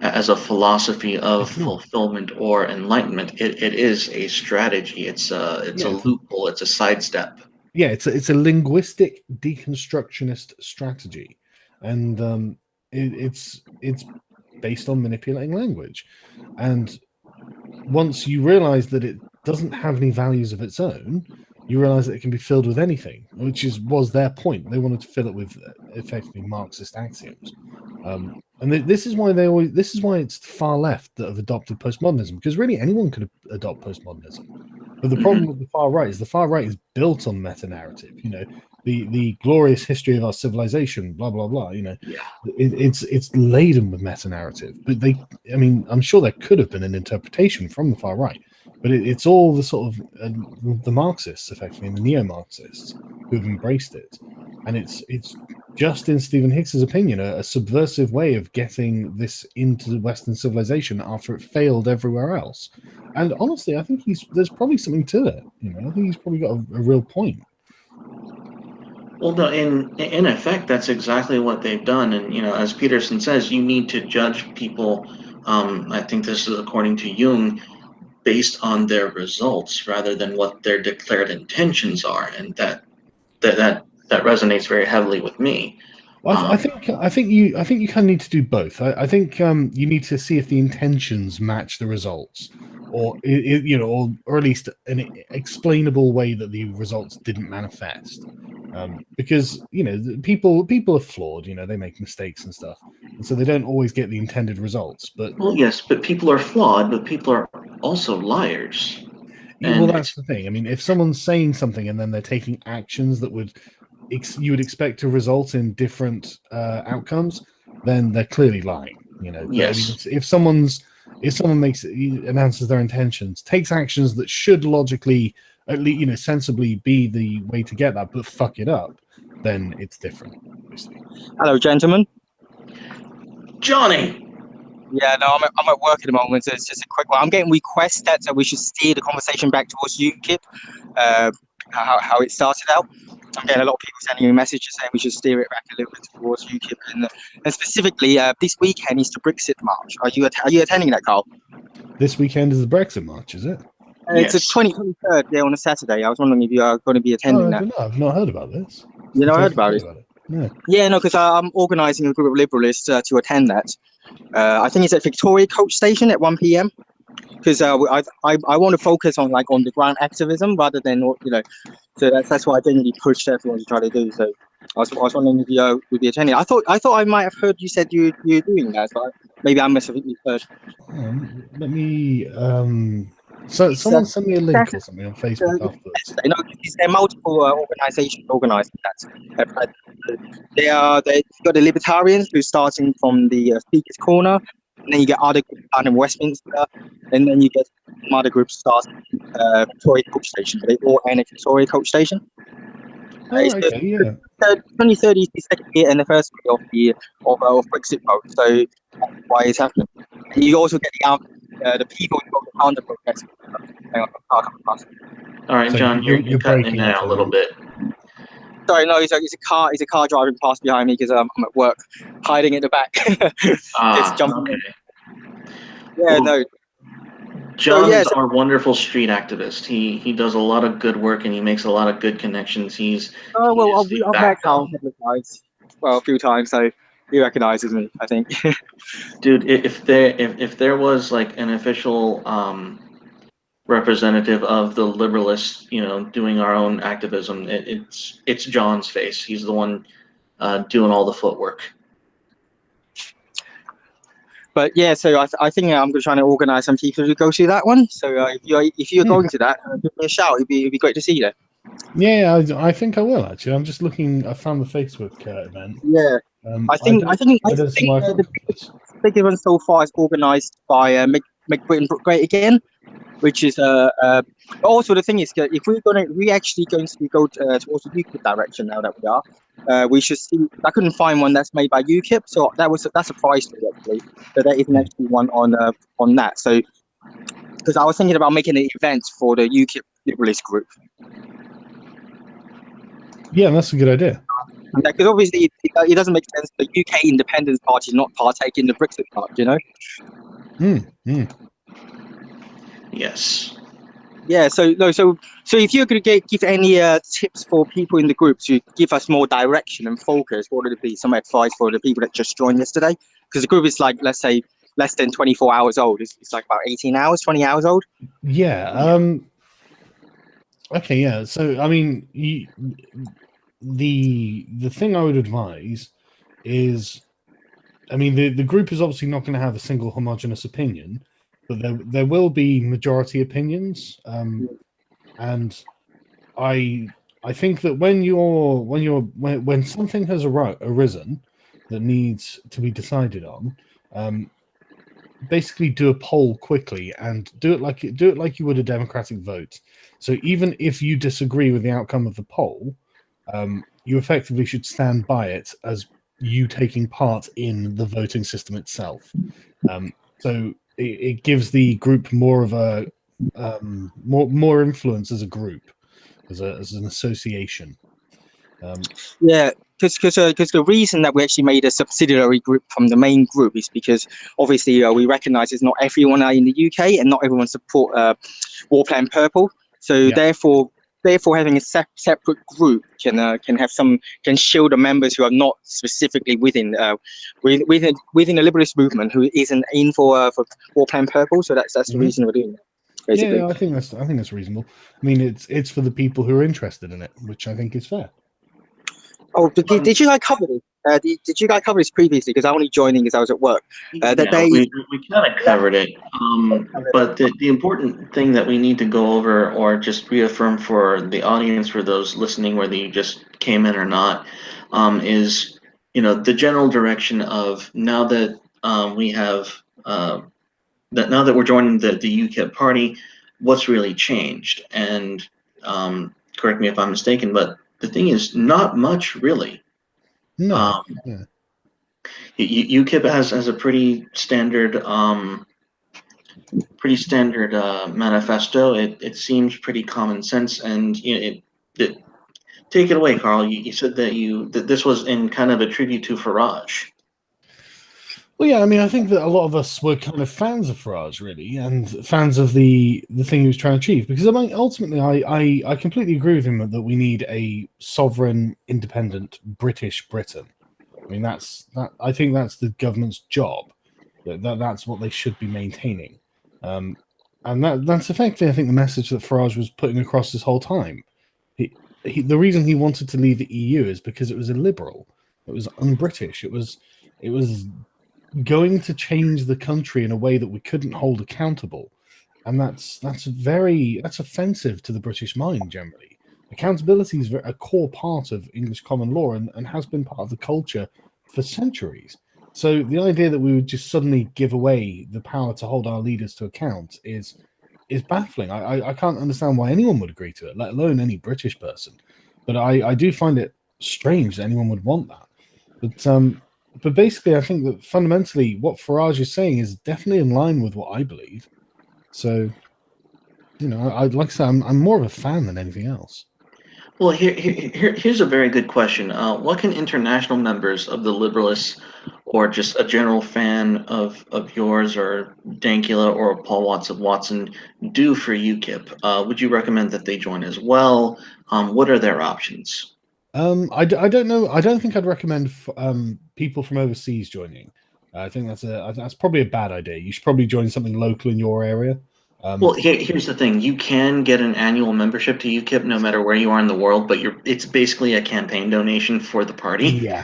as a philosophy of fulfillment or enlightenment. It is a strategy. It's a loophole. It's a sidestep. Yeah, it's a linguistic deconstructionist strategy, and it's based on manipulating language. And once you realize that it doesn't have any values of its own, you realize that it can be filled with anything, which was their point. They wanted to fill it with effectively Marxist axioms. And this is why it's the far left that have adopted postmodernism, because really anyone could adopt postmodernism. But the problem with the far right is built on meta narrative. You know, the glorious history of our civilization, blah blah blah. You know, it's laden with meta narrative. But I'm sure there could have been an interpretation from the far right, but it's all the sort of the Marxists, effectively, and the neo-Marxists who have embraced it. And it's just, in Stephen Hicks's opinion, a subversive way of getting this into Western civilization after it failed everywhere else. And honestly, I think there's probably something to it. You know, I think he's probably got a real point. Well, no, in effect, that's exactly what they've done. And as Peterson says, you need to judge people. I think this is according to Jung, based on their results rather than what their declared intentions are, and that resonates very heavily with me. Well, I think you kind of need to do both. I think you need to see if the intentions match the results, or or at least an explainable way that the results didn't manifest. Because people are flawed. They make mistakes and stuff, and so they don't always get the intended results. But yes, but people are flawed, but people are also liars. Well, that's the thing. I mean, if someone's saying something and then they're taking actions that you would expect to result in different outcomes, then they're clearly lying. Yes. I mean, if someone announces their intentions, takes actions that should logically, at least, sensibly be the way to get that, but fuck it up, then it's different, obviously. Hello, gentlemen. Johnny. Yeah, no, I'm at work at the moment, so it's just a quick one. I'm getting requests that we should steer the conversation back towards UKIP, how it started out. I'm getting a lot of people sending me messages saying we should steer it back a little bit towards UKIP, and specifically this weekend is the Brexit march. Are you attending that, Carl? This weekend is the Brexit march, is it? It's the 23rd, yeah, on a Saturday. I was wondering if you are going to be attending that. I don't know. I've not heard about this. You never heard about it? No. Yeah, no, because I'm organising a group of Liberalists to attend that. I think it's at Victoria Coach Station at 1 p.m. Because I want to focus on the ground activism rather than so that's what I generally push everyone to try to do. So I was wondering if you would be attending. I thought I might have heard you said you're doing that, but maybe I must have heard. Let me. So someone send me a link or something on Facebook afterwards. No, there are multiple organisations organising that. They've got the Libertarians who's starting from the Speaker's Corner, and then you get other groups down in Westminster, and then you get some other groups starting Victoria Coach Station. But they all end at Victoria Coach Station. Okay, yeah. 2030 is the second year and the first year of Brexit vote, so that's why it's happening. And you also get the people who vote counter protest. All right, so John, you're cutting in now a little bit. Sorry, no, it's a car driving past behind me because I'm at work, hiding at the back. Just jumping. Okay. Yeah, Well, no. So John yeah, is our wonderful street activist. He does a lot of good work and he makes a lot of good connections. oh He well, is the I've met Carl a backbone. couple of times. Well, a few times, so he recognizes me, I think. Dude, if there was like an official representative of the liberalists, doing our own activism, it's John's face. He's the one doing all the footwork. But yeah, so I think I'm trying to organize some people to go to that one. So if you're going to that, give me a shout. It'd be great to see you there. Yeah, I think I will actually. I'm just looking. I found the Facebook event. Yeah, I I think don't. I think I I don't see think why I the can't come to this. biggest one so far is organized by Make Britain Great Again, which is also the thing is that if we actually going to go towards the UKIP direction now that we are, we should see. I couldn't find one that's made by UKIP, so that's a surprise to me actually. So there isn't actually one on that. So because I was thinking about making an event for the UKIP Liberalist group, Yeah, that's a good idea. because obviously it doesn't make sense for the UK Independence Party not partake in the Brexit part, you know. Yes. Yeah, so no, so if you're going to give any tips for people in the group to give us more direction and focus, what would it be? Some advice for the people that just joined yesterday? Because the group is like, let's say, less than 24 hours old. It's like about 18 hours, 20 hours old. Yeah. Okay. Yeah. So I mean, the thing I would advise is, I mean, the group is obviously not going to have a single homogenous opinion, but there will be majority opinions. And I think that when something has arisen that needs to be decided on, basically do a poll quickly and do it like you would a democratic vote. So even if you disagree with the outcome of the poll, you effectively should stand by it as you taking part in the voting system itself. So it gives the group more of a more influence as a group, as an association. Yeah, because the reason that we actually made a subsidiary group from the main group is because obviously we recognise it's not everyone in the UK and not everyone support War Plan Purple. So Yeah. therefore having a separate group can shield the members who are not specifically within the liberalist movement who isn't in for War Plan Purple. So that's the reason we're doing that, basically. Yeah, I think that's reasonable. I mean, it's for the people who are interested in it, which I think is fair. Oh, did you guys cover this? Did you guys cover this previously? Because I only joining because I was at work. We kind of covered it, but the important thing that we need to go over or just reaffirm for the audience, for those listening, whether you just came in or not, is the general direction of now that we have now that we're joining the UKIP party, what's really changed? And correct me if I'm mistaken, but the thing is, not much really. No. Yeah. UKIP has a pretty standard manifesto. It seems pretty common sense, and take it away, Carl. You said that this was in kind of a tribute to Farage. Well, yeah, I mean, I think that a lot of us were kind of fans of Farage, really, and fans of the thing he was trying to achieve. Because I mean, ultimately, I completely agree with him that we need a sovereign, independent British Britain. I mean, I think that's the government's job. That's what they should be maintaining. And that's effectively, I think, the message that Farage was putting across this whole time. The reason he wanted to leave the EU is because it was illiberal. It was un-British. It was going to change the country in a way that we couldn't hold accountable, and that's offensive to the British mind generally. Accountability is a core part of English common law and has been part of the culture for centuries. So the idea that we would just suddenly give away the power to hold our leaders to account is baffling. I can't understand why anyone would agree to it, let alone any British person. But I do find it strange that anyone would want that. But basically, I think that fundamentally what Farage is saying is definitely in line with what I believe. So, I'd like to say I'm more of a fan than anything else. Well, here's a very good question. What can international members of the Liberalists or just a general fan of yours or Dankula or Paul Watson do for UKIP? Would you recommend that they join as well? What are their options? I don't know. I don't think I'd recommend people from overseas joining. I think that's probably a bad idea. You should probably join something local in your area. Well, here's the thing: you can get an annual membership to UKIP no matter where you are in the world, but it's basically a campaign donation for the party. Yeah.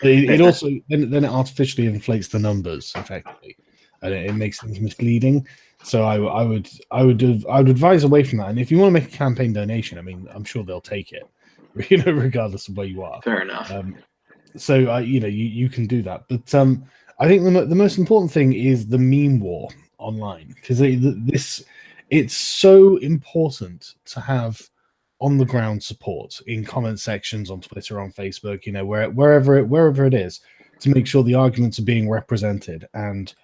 It also then it artificially inflates the numbers effectively, and it makes things misleading. So I would advise away from that. And if you want to make a campaign donation, I mean, I'm sure they'll take it, regardless of where you are. Fair enough. So you can do that. But I think the most important thing is the meme war online, because it's so important to have on the ground support in comment sections on Twitter, on Facebook, wherever it is, to make sure the arguments are being represented and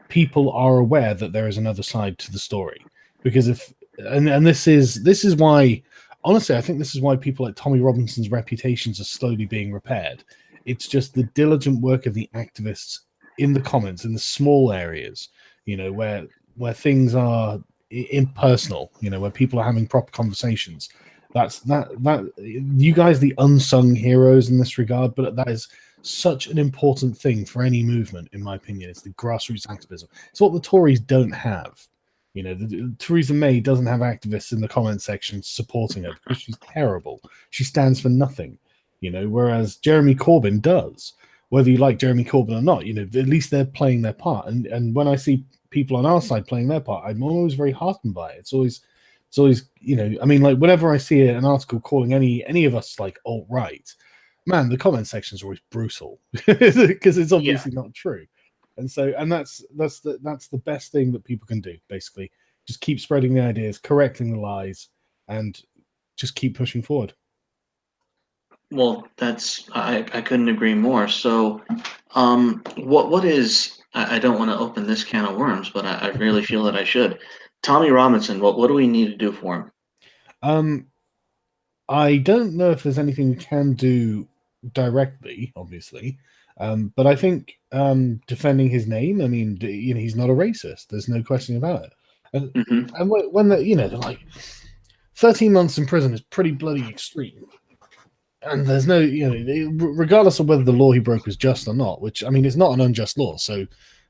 people are aware that there is another side to the story. Because this is why, honestly, I think this is why people like Tommy Robinson's reputations are slowly being repaired. It's just the diligent work of the activists in the comments, in the small areas, where things are impersonal, where people are having proper conversations. That you guys, the unsung heroes in this regard, but that is such an important thing for any movement, in my opinion. It's the grassroots activism. It's what the Tories don't have. Theresa May doesn't have activists in the comment section supporting her because she's terrible. She stands for nothing. Whereas Jeremy Corbyn does. Whether you like Jeremy Corbyn or not, at least they're playing their part. And when I see people on our side playing their part, I'm always very heartened by it. It's always, I mean, like whenever I see an article calling any of us like alt-right, man, the comment section is always brutal because it's obviously not true. And that's the best thing that people can do, basically. Just keep spreading the ideas, correcting the lies, and just keep pushing forward. Well, I couldn't agree more. So, what is I don't want to open this can of worms, but I really feel that I should. Tommy Robinson, what do we need to do for him? I don't know if there's anything we can do directly, obviously, but I think defending his name. I mean, he's not a racist. There's no question about it. And when like 13 months in prison is pretty bloody extreme. And there's no, regardless of whether the law he broke was just or not, which, I mean, it's not an unjust law, so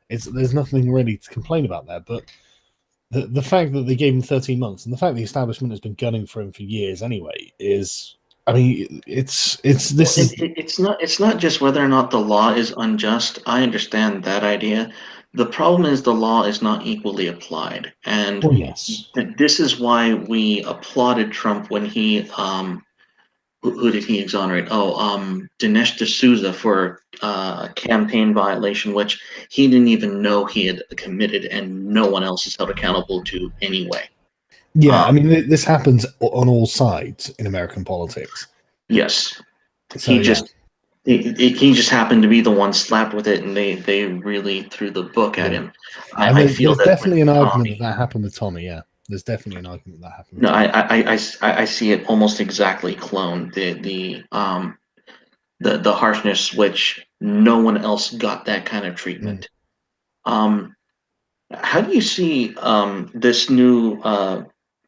there's nothing really to complain about there. But the fact that they gave him 13 months and the fact the establishment has been gunning for him for years anyway is, I mean, it's not just whether or not the law is unjust. I understand that idea. The problem is the law is not equally applied, and this is why we applauded Trump when he who did he exonerate? Dinesh D'Souza for a campaign violation, which he didn't even know he had committed, and no one else is held accountable to anyway. Yeah, I mean, this happens on all sides in American politics. Yes, so, he just happened to be the one slapped with it, and they really threw the book at him. I feel there's definitely an argument that happened with Tommy. Yeah. There's definitely an argument that happened. No, I see it almost exactly cloned. The harshness, which no one else got that kind of treatment. How do you see this new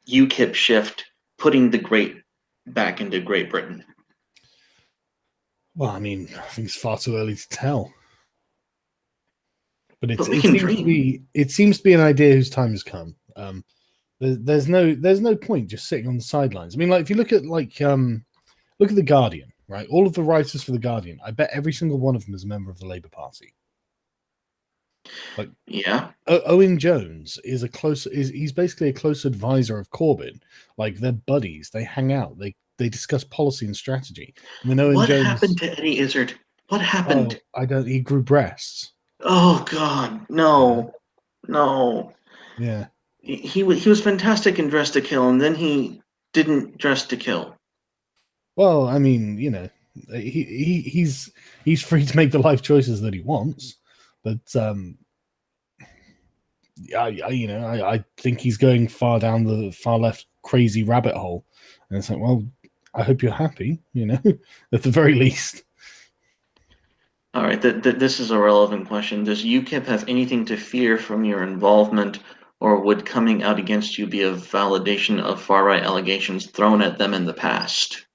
UKIP shift putting the great back into Great Britain? Well, I mean, I think it's far too early to tell. But it seems to be an idea whose time has come. There's no point just sitting on the sidelines. I mean, like if you look at the Guardian, right? All of the writers for the Guardian, I bet every single one of them is a member of the Labour Party. Like, yeah, Owen Jones is he's basically a close advisor of Corbyn. Like they're buddies. They hang out. They discuss policy and strategy. And then what happened to Eddie Izzard? What happened? I don't. He grew breasts. Oh God, no. Yeah. He was fantastic in Dress to Kill, and then he didn't dress to kill. Well, I mean, he's free to make the life choices that he wants, but I think he's going far down the far left crazy rabbit hole, and it's like, well, I hope you're happy, at the very least. All right, this is a relevant question. Does UKIP have anything to fear from your involvement, or would coming out against you be a validation of far-right allegations thrown at them in the past?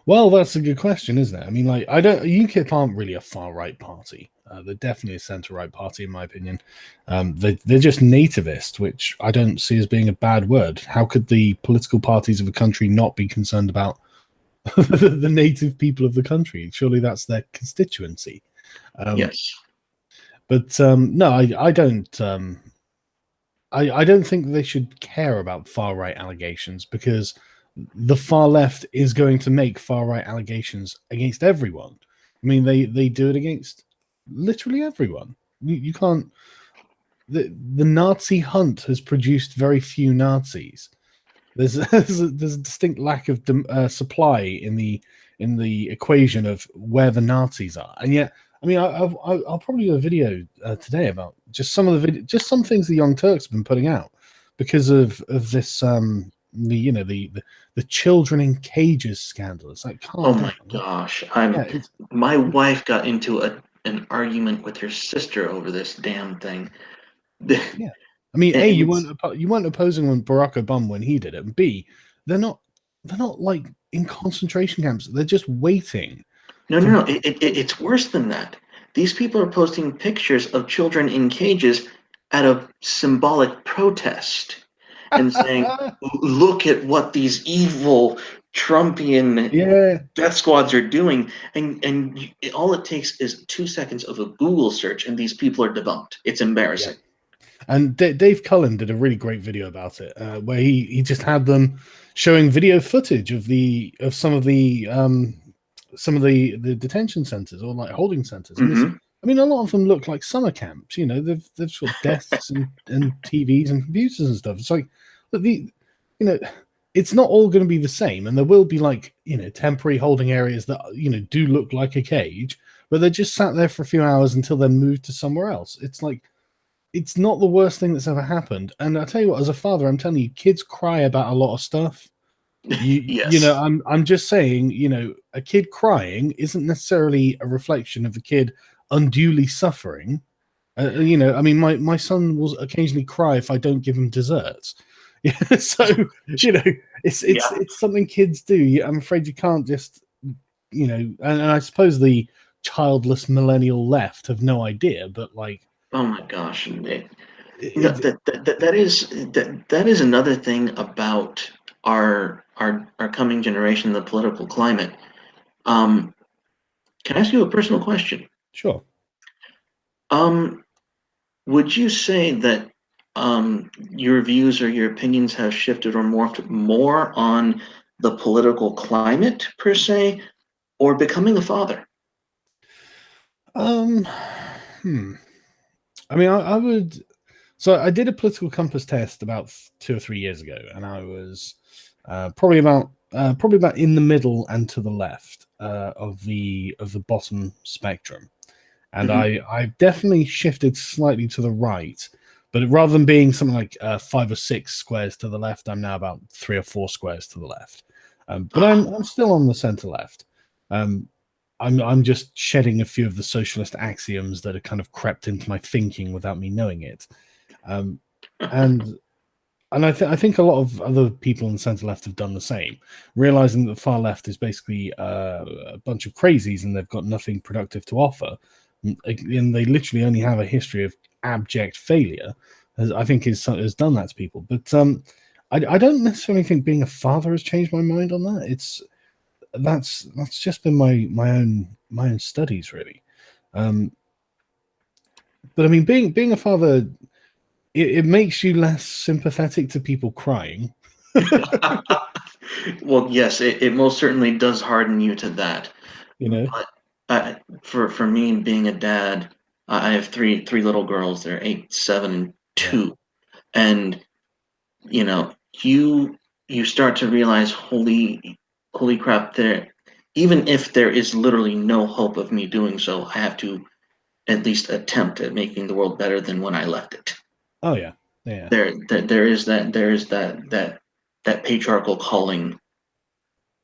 Well, that's a good question, isn't it? I mean, like, UKIP aren't really a far right party. They're definitely a centre right party, in my opinion. They're just nativist, which I don't see as being a bad word. How could the political parties of a country not be concerned about the native people of the country? Surely that's their constituency. Yes. But no, I don't. I don't think they should care about far right allegations, because the far left is going to make far right allegations against everyone. I mean, they do it against literally everyone. You can't. The Nazi hunt has produced very few Nazis. There's a distinct lack of supply in the equation of where the Nazis are, and yet, I mean, I'll probably do a video today about just some of just some things the Young Turks have been putting out because of this the children in cages scandal. It's like, Oh calm my down. gosh, Yeah, it's my wife got into an argument with her sister over this damn thing. yeah. I mean, A, And you weren't opposing when Barack Obama when he did it, and B, they're not like in concentration camps. They're just waiting no, for. no, no. It's worse than that. These people are posting pictures of children in cages at a symbolic protest and saying, "Look at what these evil Trumpian Yeah, death squads are doing." All it takes is 2 seconds of a Google search, and these people are debunked. It's yeah. embarrassing. And Dave Cullen did a really great video about it, where he just had them showing video footage of some of the detention centers, or like holding centers, and it's. Hmm. I mean, a lot of them look like summer camps. You know, they've got desks and TVs and computers and stuff. It's like, but you know, it's not all going to be the same, and there will be, like, temporary holding areas that do look like a cage, but they're just sat there for a few hours until they're moved to somewhere else. It's like, it's not the worst thing that's ever happened. And I tell you what, as a father, I'm telling you, kids cry about a lot of stuff. Yes. I'm just saying, a kid crying isn't necessarily a reflection of the kid unduly suffering. I mean, my son will occasionally cry if I don't give him desserts. Yeah, so Yeah. it's something kids do. I'm afraid you can't just and I suppose the childless millennial left have no idea, but like Oh my gosh. No, it that is another thing about our coming generation, the political climate. Um, can I ask you a personal question? sure. Um, would you say that your views or your opinions have shifted or morphed more on the political climate per se, or becoming a father? Um, hmm. I mean, I would. So I did a political compass test about 2 or 3 years ago, and I was probably about in the middle and to the left of the bottom spectrum, and Hmm. I've definitely shifted slightly to the right. But rather than being something like 5 or 6 squares to the left, I'm now about 3 or 4 squares to the left. But I'm still on the center left. Um, I'm just shedding a few of the socialist axioms that have kind of crept into my thinking without me knowing it. Um, and I think a lot of other people on the center left have done the same, realizing that the far left is basically a bunch of crazies and they've got nothing productive to offer, and they literally only have a history of abject failure. I think has done that to people. But I don't necessarily think being a father has changed my mind on that. That's just been my own studies, really. Um, but I mean, being a father, it makes you less sympathetic to people crying. Well, yes, it most certainly does harden you to that. You know, But for me, being a dad, I have three little girls. They're 8, 7, and yeah. 2, and you know, you start to realize, holy crap! Even if there is literally no hope of me doing so, I have to at least attempt at making the world better than when I left it. Oh yeah, yeah. There is that patriarchal calling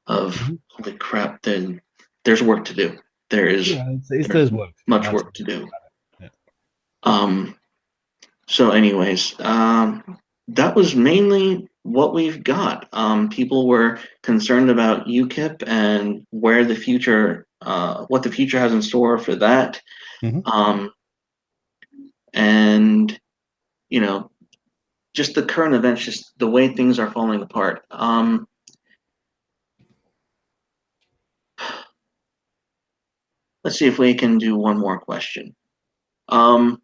of Mhm. holy crap, then there's work to do. there is there's work. much work to do. Yeah. So anyways, that was mainly what we've got. People were concerned about UKIP and where the future, what the future has in store for that. Mhm. And, you know, just the current events, just the way things are falling apart. Let's see if we can do one more question. Oh,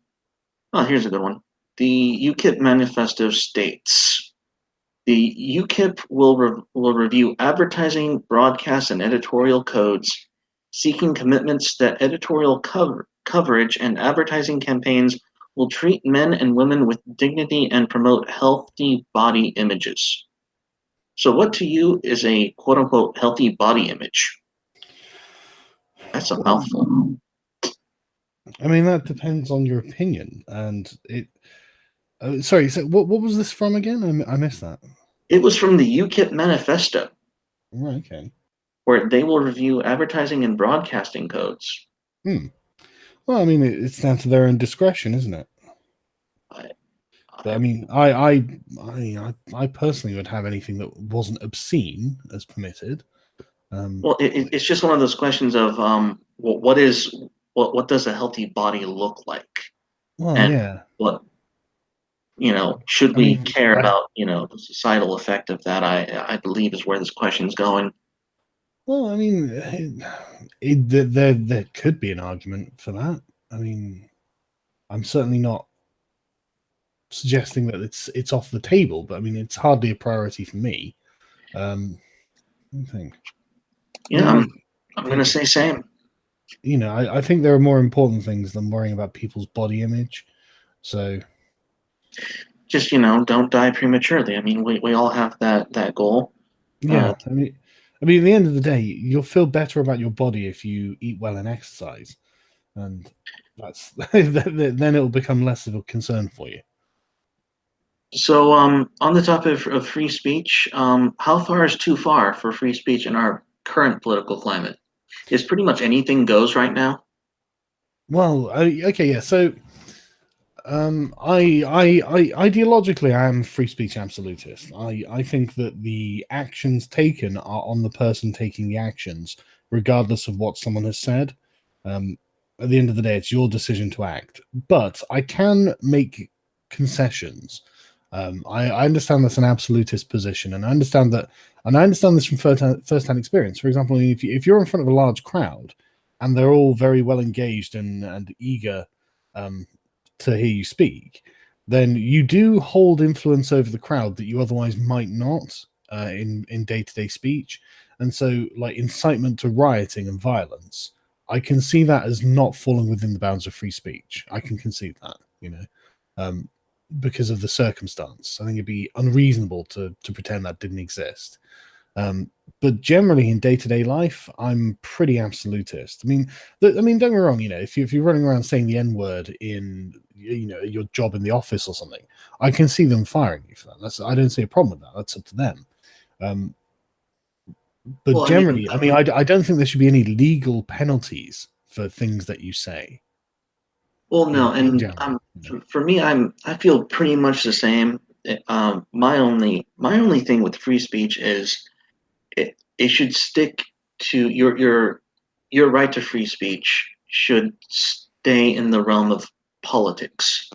here's a good one. The UKIP manifesto states, the UKIP will review advertising, broadcast, and editorial codes, seeking commitments that editorial coverage and advertising campaigns will treat men and women with dignity and promote healthy body images. So, what to you is a quote unquote healthy body image? That's a mouthful. I mean, that depends on your opinion, and it. Sorry, so what was this from again? I missed that. It was from the UKIP manifesto, Right, okay. where they will review advertising and broadcasting codes. Well, I mean, it's down to their own discretion, isn't it? But I mean, I personally would have anything that wasn't obscene as permitted. Well, it's just one of those questions of what does a healthy body look like, Well, and yeah. what should I we mean, care about the societal effect of that? I believe is where this question's going. Well, I mean, there could be an argument for that. I mean, I'm certainly not suggesting that it's off the table, but I mean, it's hardly a priority for me. Let me think. Yeah, I mean, I'm gonna say same. I think there are more important things than worrying about people's body image. So, Just don't die prematurely. I mean, we all have that goal. yeah, I mean, at the end of the day, you'll feel better about your body if you eat well and exercise, and that's then it'll become less of a concern for you. So, on the topic of free speech, how far is too far for free speech in our current political climate? Is pretty much anything goes right now? Well, okay, yeah. So, I ideologically, I am a free speech absolutist. I think that the actions taken are on the person taking the actions, regardless of what someone has said. At the end of the day, it's your decision to act. But I can make concessions. I understand that's an absolutist position, and I understand this from first-hand experience. For example, if you're in front of a large crowd, and they're all very well engaged and eager to hear you speak, then you do hold influence over the crowd that you otherwise might not in day-to-day speech. And so, like incitement to rioting and violence, I can see that as not falling within the bounds of free speech. I can concede that, because of the circumstance. I think it'd be unreasonable to pretend that didn't exist. But generally in day-to-day life, I'm pretty absolutist. I mean, don't get me wrong. If you're running around saying the N-word in your job in the office or something, I can see them firing you for that. I don't see a problem with that. That's up to them. But Well, generally, I don't think there should be any legal penalties for things that you say. well, no, In and general, for me, I feel pretty much the same. My only thing with free speech is it should stick to your right to free speech should stay in the realm of politics.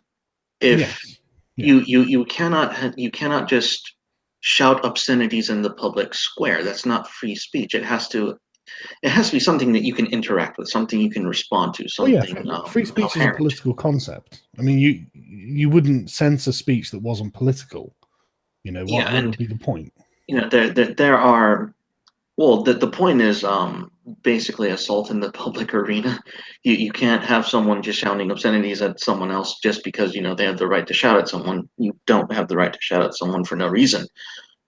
If yes, yeah. you cannot just shout obscenities in the public square. That's not free speech. It has to be something that you can interact with, something you can respond to, Well, yeah, something free speech is a coherent. political concept. I mean, you wouldn't censor speech that wasn't political. Yeah, What and would be the point? there are. Well, the point is basically assault in the public arena. You can't have someone just shouting obscenities at someone else just because they have the right to shout at someone. You don't have the right to shout at someone for no reason.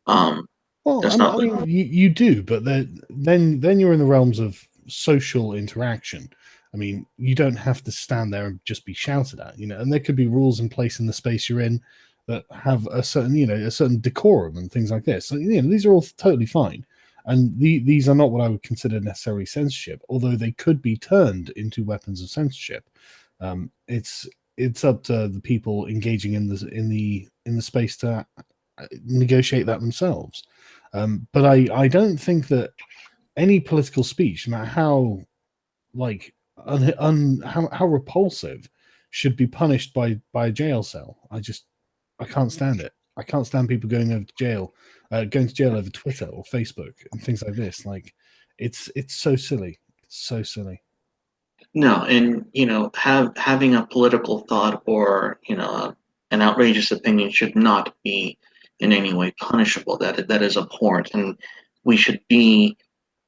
Um, Well, that's I not mean, you do, but then you're in the realms of social interaction. I mean, you don't have to stand there and just be shouted at, and there could be rules in place in the space you're in that have a certain decorum and things like this. So, these are all totally fine. And these are not what I would consider necessarily censorship, although they could be turned into weapons of censorship. It's up to the people engaging in the space to negotiate that themselves. But I don't think that any political speech, no matter how like how repulsive, should be punished by a jail cell. I can't stand it. I can't stand people going to jail over Twitter or Facebook and things like this. Like, it's so silly. It's so silly. No, and having a political thought or an outrageous opinion should not be in any way punishable. That is abhorrent, and we should be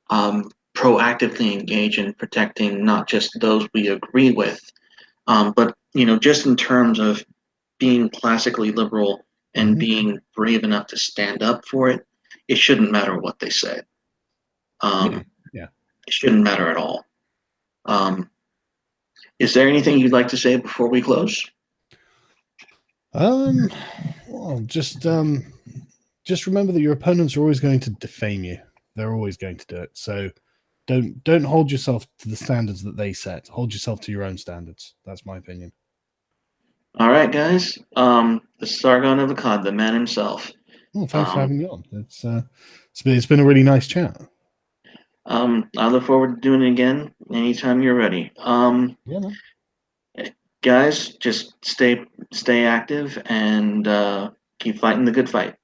proactively engaged in protecting not just those we agree with, but just in terms of being classically liberal and being brave enough to stand up for it. It shouldn't matter what they say. Yeah. It shouldn't matter at all. Is there anything you'd like to say before we close? Well, just remember that your opponents are always going to defame you. They're always going to do it. So don't hold yourself to the standards that they set. Hold yourself to your own standards. That's my opinion. All right, guys. The Sargon of Akkad, the man himself. Well, thanks for having me on. It's been a really nice chat. I look forward to doing it again anytime you're ready. Yeah, man. Guys, just stay active and keep fighting the good fight.